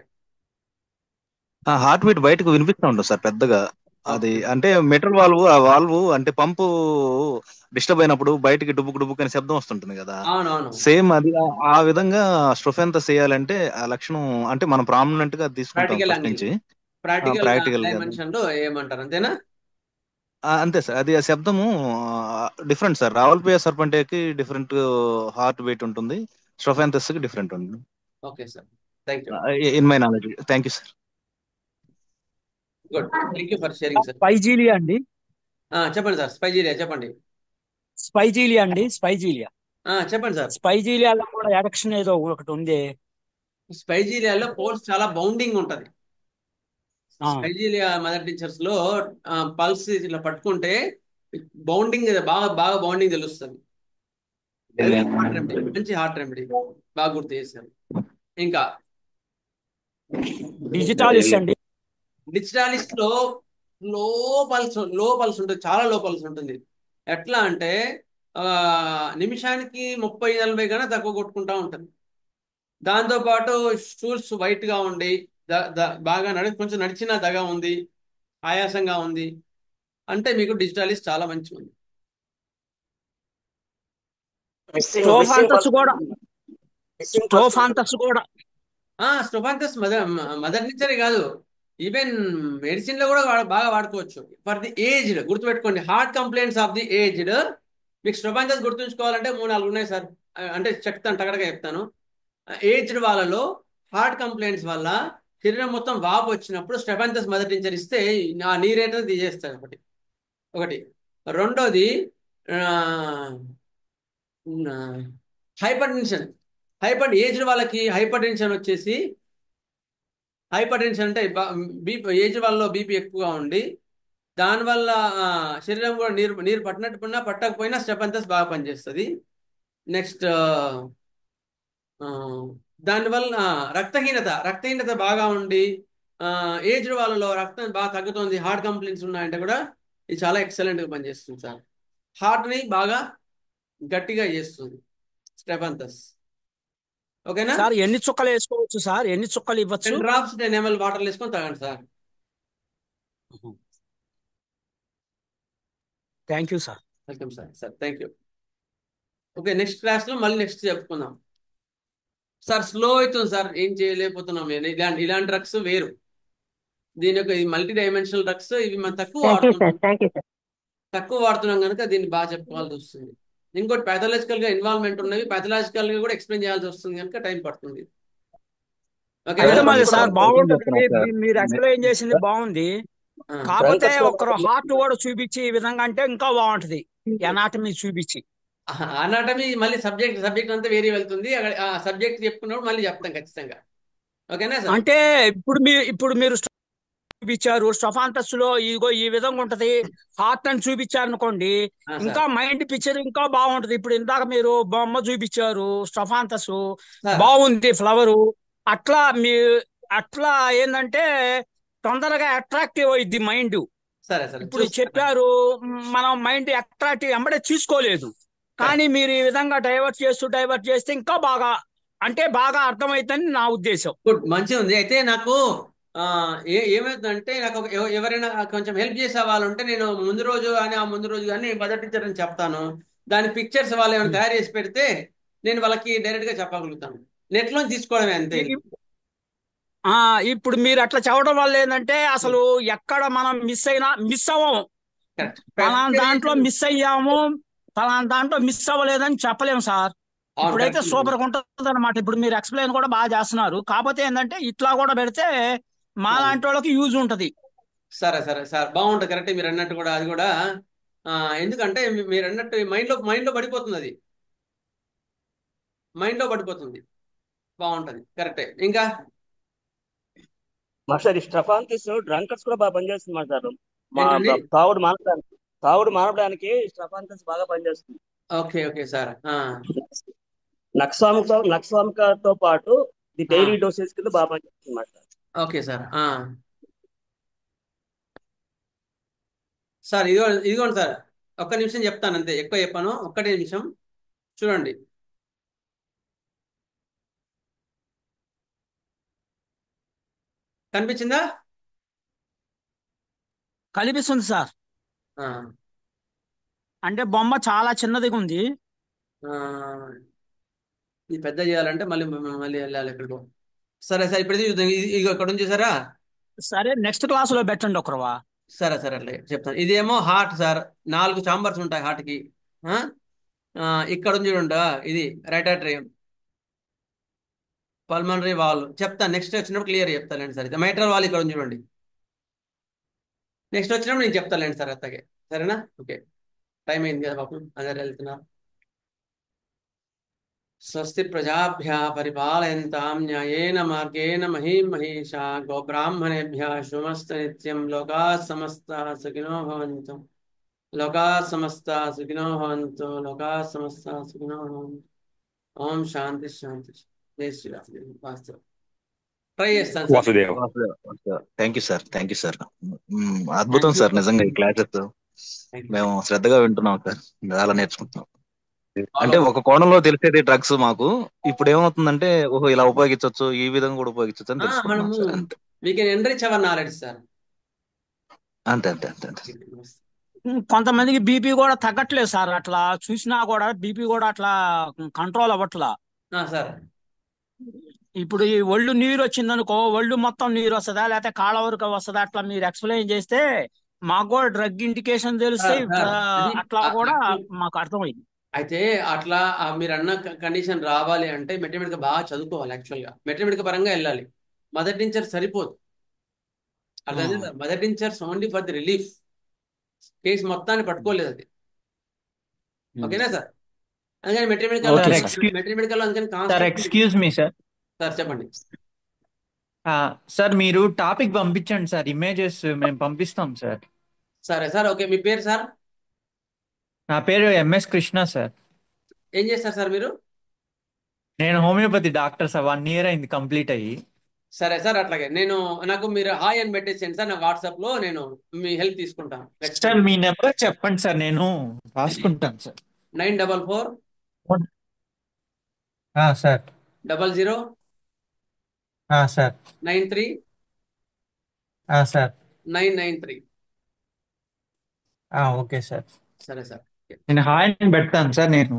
ఆ హార్ట్ బీట్ బయటకు వినిపిస్తా ఉంటుంది సార్ పెద్దగా. అది అంటే మెటల్ వాల్వ్, ఆ వాల్వ్ అంటే పంపు డిస్టర్బ్ అయినప్పుడు బయటికి డుబుక్ డుబుక్ అనే శబ్దం వస్తుంటుంది కదా, అవునవును. సేమ్ అది ఆ విధంగా స్ట్రోఫాంతస్ చేయాలంటే ఆ లక్షణం అంటే మనం ప్రామినెంట్ గా తీసుకుంటాం ప్రాక్టికల్ ఫస్ట్ యాంగిల్, నుంచి. ప్రాక్టికల్ ప్రాక్టికల్ గా డైమెన్షన్ లో ఏమంటారు అంతేనా? అంతే సార్. అది ఆ శబ్దము డిఫరెంట్ సార్. రావల్పియా సర్పంటేకి డిఫరెంట్ హార్ట్ బీట్ ఉంటుంది, స్ట్రోఫాంతస్ కి డిఫరెంట్ ఉంటుంది. Okay sir, thank you. In my knowledge. Thank you sir. Good, thank you for sharing sir. Spigelia అండి, చెప్పండి సార్. స్పైజీలియా చెప్పండి. స్పైజీలియా అండి, స్పైజీలియా. చెప్పండి సార్. స్పైజీలియాలో కూడా ఎరక్షన్ ఏదో ఒకటి ఉంది. స్పైజీలియాలో పోల్స్ చాలా బౌండింగ్ ఉంటది. స్పైజీలియా మదర్ టీచర్స్ లో పల్స్ ఇట్లా పట్టుకుంటే బౌండింగ్ బాగా బాగా బౌండింగ్ తెలుస్తుంది. హార్ట్ రెమెడీ, మంచి హార్ట్ రెమెడీ, బాగా గుర్తు చేశారు. ఇంకా డిజిటాలిస్ అండి, డిజిటాలిస్ట్ లో లో పల్స్ ఉంటుంది, చాలా లో పల్స్ ఉంటుంది. ఎట్లా అంటే నిమిషానికి 30-40 కన్నా తక్కువ కొట్టుకుంటా ఉంటుంది. దాంతోపాటు స్టూల్స్ వైట్ గా ఉండి బాగా కొంచెం నడిచినా దగా ఉంది, ఆయాసంగా ఉంది అంటే మీకు డిజిటాలిస్ట్ చాలా మంచి ఉంది. స్ట్రోఫాంతస్ కూడా స్టోఫాంతస్ మదర్ నేచరే కాదు, ఈవెన్ మెడిసిన్ లో కూడా బాగా వాడుకోవచ్చు. ఫర్ ది ఏజ్డ్ గుర్తుపెట్టుకోండి, heart complaints of the aged. మీకు స్టోఫాంతస్ గుర్తుంచుకోవాలంటే 3-4 ఉన్నాయి సార్, అంటే చెప్తాను, టగడగా చెప్తాను. ఏజ్డ్ వాళ్ళలో హార్ట్ కంప్లైంట్స్ వల్ల శరీరం మొత్తం వాపు వచ్చినప్పుడు స్టెఫాంతస్ మదర్ టించర్ ఇస్తే ఆ నీరేటర్ తీసేస్తారు. ఒకటి రెండోది హైపర్ టెన్షన్. ఏజ్డ్ వాళ్ళకి హైపర్ టెన్షన్ వచ్చేసి, హైపర్ టెన్షన్ అంటే ఏజ్ వాళ్ళలో బీపీ ఎక్కువగా ఉండి దానివల్ల శరీరం కూడా నీరు పట్టినట్టు పట్టకపోయినా స్టెఫాంతస్ బాగా పనిచేస్తుంది. నెక్స్ట్ దానివల్ల రక్తహీనత బాగా ఉండి ఏజ్డ్ వాళ్ళలో రక్తం బాగా తగ్గుతుంది, హార్ట్ కంప్లైంట్స్ ఉన్నాయంటే కూడా ఇది చాలా ఎక్సలెంట్గా పనిచేస్తుంది సార్. హార్ట్ని బాగా గట్టిగా చేస్తుంది స్టెఫాంతస్. ఓకేనా సార్? ఎన్ని చుక్కలు వేసుకోవచ్చు సార్? ఎన్ని చుక్కలు ఇవ్వచ్చు? 10 drops 10 ml వాటర్ వేసుకొని తాగండి sir. Thank you sir. Welcome sir, thank you. Okay, next క్లాస్లో మళ్ళీ నెక్స్ట్ చెప్పుకుందాం సార్. స్లో అవుతుంది సార్, ఏం చేయలేకపోతున్నాం. ఇలాంటి డ్రగ్స్ వేరు, దీని యొక్క మల్టీ డైమెన్షనల్ డ్రగ్స్ ఇవి మనం తక్కువ వాడుతున్నాం కనుక దీన్ని బాగా చెప్పుకోవాల్సి వస్తుంది. ఇంకోటి పాథలాజికల్ గా ఇన్వాల్వ్మెంట్ ఉన్నవి, పాథలాజికల్ గా కూడా ఎక్స్ప్లెయిన్ చేయాల్సి వస్తుంది కనుక టైం పడుతుంది. సార్ బాగుంటుంది, మీరు ఎక్స్ప్లెయిన్ చేసింది బాగుంది. కాకపోతే ఒకరు హార్ట్ కూడా చూపించి ఈ విధంగా అంటే ఇంకా బాగుంటది, ఎనాటమీ చూపించి. అనాటమీ మళ్ళీ సబ్జెక్ట్ అంతా వేరే వెళ్తుంది, ఆ సబ్జెక్ట్ చెప్పుకున్నప్పుడు మళ్ళీ చెప్తాం ఖచ్చితంగా. ఓకేనా సార్? అంటే ఇప్పుడు మీరు చూపించారు స్టెఫాంతస్ లో ఇదిగో ఈ విధంగా ఉంటది, హార్ట్ అని చూపించారు అనుకోండి, ఇంకా మైండ్ పిక్చర్ ఇంకా బాగుంటది. ఇప్పుడు ఇందాక మీరు బొమ్మ చూపించారు స్టెఫాంతస్, బాగుంది ఫ్లవరు. అట్లా ఏంటంటే తొందరగా అట్రాక్టివ్ అయింది మైండ్. ఇప్పుడు చెప్పారు, మనం మైండ్ అట్రాక్టివ్ ఎంబడే తీసుకోలేదు, కానీ మీరు ఈ విధంగా డైవర్ట్ చేస్తే ఇంకా బాగా బాగా అర్థమైందని నా ఉద్దేశం. గుడ్, మంచిగా ఉంది. అయితే నాకు ఏమవుతుందంటే నాకు ఎవరైనా కొంచెం హెల్ప్ చేసే వాళ్ళు ఉంటే నేను ముందు రోజు కానీ మదర్ టీచర్ అని చెప్తాను. దాని పిక్చర్స్ వాళ్ళు ఏమైనా తయారు చేసి పెడితే నేను వాళ్ళకి డైరెక్ట్ గా చెప్పగలుగుతాను. నెట్ లో తీసుకోవడమే అంతే. ఇప్పుడు మీరు అట్లా చెప్పడం వల్ల ఏంటంటే అసలు ఎక్కడ మనం మిస్ అవ్వము. ఫలానా దాంట్లో మిస్ అయ్యాము, ఫలానా దాంట్లో మిస్ అవ్వలేదని చెప్పలేము సార్. అవును ఇప్పుడైతే కరెక్ట్. సూపర్ గా ఉంటుంది అనమాట. ఇప్పుడు మీరు ఎక్స్ప్లెయిన్ కూడా బాగా చేస్తున్నారు. కాకపోతే ఏంటంటే ఇట్లా కూడా పెడితే మా లాంటి వాళ్ళకి యూజ్ ఉంటది. సరే సరే సార్, బాగుంటుంది కరెక్ట్. మీరు అన్నట్టు కూడా అది కూడా ఎందుకంటే మీరు అన్నట్టు మైండ్ లో పడిపోతుంది, అది మైండ్ లో పడిపోతుంది. బాగుంటది కరెక్టే. ఇంకా మాస్టర్ ఈ స్టెఫాంతిస్ డ్రంకర్స్ కూడా బాగా పనిచేస్తుంది మాస్టర్. ఏంటండి? తాగుడు మానడానికి స్టెఫాంతిస్ బాగా పనిచేస్తుంది. Okay okay sir. నక్స్వామికాతో పాటు ఇది డైలీ డోసేజ్ కింద బాగా పనిచేస్తుంది మాస్టర్. Okay sir. సార్ ఇదిగోండి సార్, ఒక్క నిమిషం చెప్తాను అంతే, ఎక్కువ చెప్పాను. ఒక్కటే నిమిషం చూడండి. కనిపించిందా? కనిపిస్తుంది సార్. అంటే బొమ్మ చాలా చిన్నదిగా ఉంది. ఇది పెద్ద చేయాలంటే మళ్ళీ మళ్ళీ వెళ్ళాలి ఎక్కడికో. సరే సార్, ఇప్పుడు ఇది ఇక్కడ ఉంది చూసారా? సరే నెక్స్ట్ క్లాస్ లో పెట్టండి ఒకరువా. సరే సరే అట్లా చెప్తాను. ఇదేమో హార్ట్ సార్, 4 చాంబర్స్ ఉంటాయి హార్ట్ కి. ఇక్కడ ఉంది చూడండి, ఇది రైట్ ఆట్రియం, పల్మనరీ వాల్. చెప్తాను నెక్స్ట్ వచ్చినప్పుడు క్లియర్ చెప్తానండి సార్. మైట్రల్ వాల్ ఇక్కడ ఉంది చూడండి. నెక్స్ట్ వచ్చినప్పుడు నేను చెప్తానండి సార్ అత్తగే, సరేనా? ఓకే, టైం అయింది కదా పాపం, అందరు వెళ్తున్నారు. స్వస్తి ప్రజాభ్య పరిపాలయంతాం న్యాయేన మార్గేణ మహీం మహేషా గోబ్రాహ్మణేభ్య శుభమస్తు నిత్యం. లోకా సమస్తా సుఖినో భవంతు. లోకా సమస్తా సుఖినో భవంతు. లోకా సమస్తా సుఖినో భవంతు. ఓం శాంతి శాంతి. జై శ్రీరామ్. వాస్తవం ట్రై చేస్తాను sir. Thank you sir, thank you sir. అద్భుతం సార్, నిజంగా ఈ క్లాసెస్ మేము శ్రద్ధగా వింటున్నాం సార్, చాలా నేర్చుకుంటున్నాం. అంటే ఒక కోణంలో తెలిసేది డ్రగ్స్ మాకు, ఇప్పుడు ఏమవుతుందంటే ఓహో ఇలా ఉపయోగించవచ్చు, ఈ విధంగా కూడా ఉపయోగించవచ్చు అని తెలుసుకుంటున్నాం సార్. అంతే we can enrich our knowledge sir. అంతే అంతే అంతే అంతే. కొంతమందికి బీపీ కూడా తగ్గట్లేదు సార్. అట్లా చూసినా కూడా బీపీ కూడా అట్లా కంట్రోల్ అవ్వట్లా సార్. ఇప్పుడు ఈ ఒళ్ళు నీరు వచ్చిందనుకో, ఒళ్ళు మొత్తం నీరు వస్తుందా లేకపోతే కాళ్ళ వరకు వస్తుందా, అట్లా మీరు ఎక్స్ప్లెయిన్ చేస్తే మాకు కూడా డ్రగ్ ఇండికేషన్ తెలిస్తే అట్లా కూడా మాకు అర్థమైంది. అయితే అట్లా మీరు అన్న కండిషన్ రావాలి అంటే మెటమెటిక బాగా చదువుకోవాలి. యాక్చువల్గా మెటమెటిక పరంగా వెళ్ళాలి. మదర్ టించర్ సరిపోదు, అర్థమైంది sir. Mother tinctures only for the relief, case మొత్తాన్ని పట్టుకోలేదు అది. ఓకేనా సార్? అందుకని మెటమెటికల్ అందుకని ఎక్స్క్యూజ్ మీ సార్. సార్ చెప్పండి సార్. మీరు టాపిక్ పంపించండి సార్, ఇమేజెస్ మేము పంపిస్తాం సార్. సరే సార్. ఓకే, మీ పేరు సార్? నా పేరు ఎంఎస్ కృష్ణ సార్. ఏం చేస్తారు సార్ మీరు? నేను హోమియోపతి డాక్టర్ సార్, 1 year అయింది కంప్లీట్ అయ్యి. సరే సార్, అట్లాగే నాకు మీరు హాయ్ అని పెట్టేసేయండి సార్. నా వాట్సాప్ లో నేను మీ హెల్ప్ తీసుకుంటాను. సార్ మీ నెంబర్ చెప్పండి సార్, నేను రాసుకుంటాను sir. 944 sir 00 sir 93 sir 993. Okay sir. సరే సార్, నేను హాయ్ అని పెడతాను సార్. నేను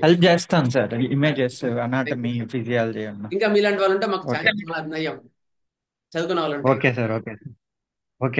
హెల్ప్ చేస్తాను సార్, ఇమేజెస్ అనాటమీ ఫిజియాలజీ ఇంకా మీలాంటి వాళ్ళు ఉంటే మాకు చాలా నయం చదువుకునే వాళ్ళు. Okay sir. Okay sir.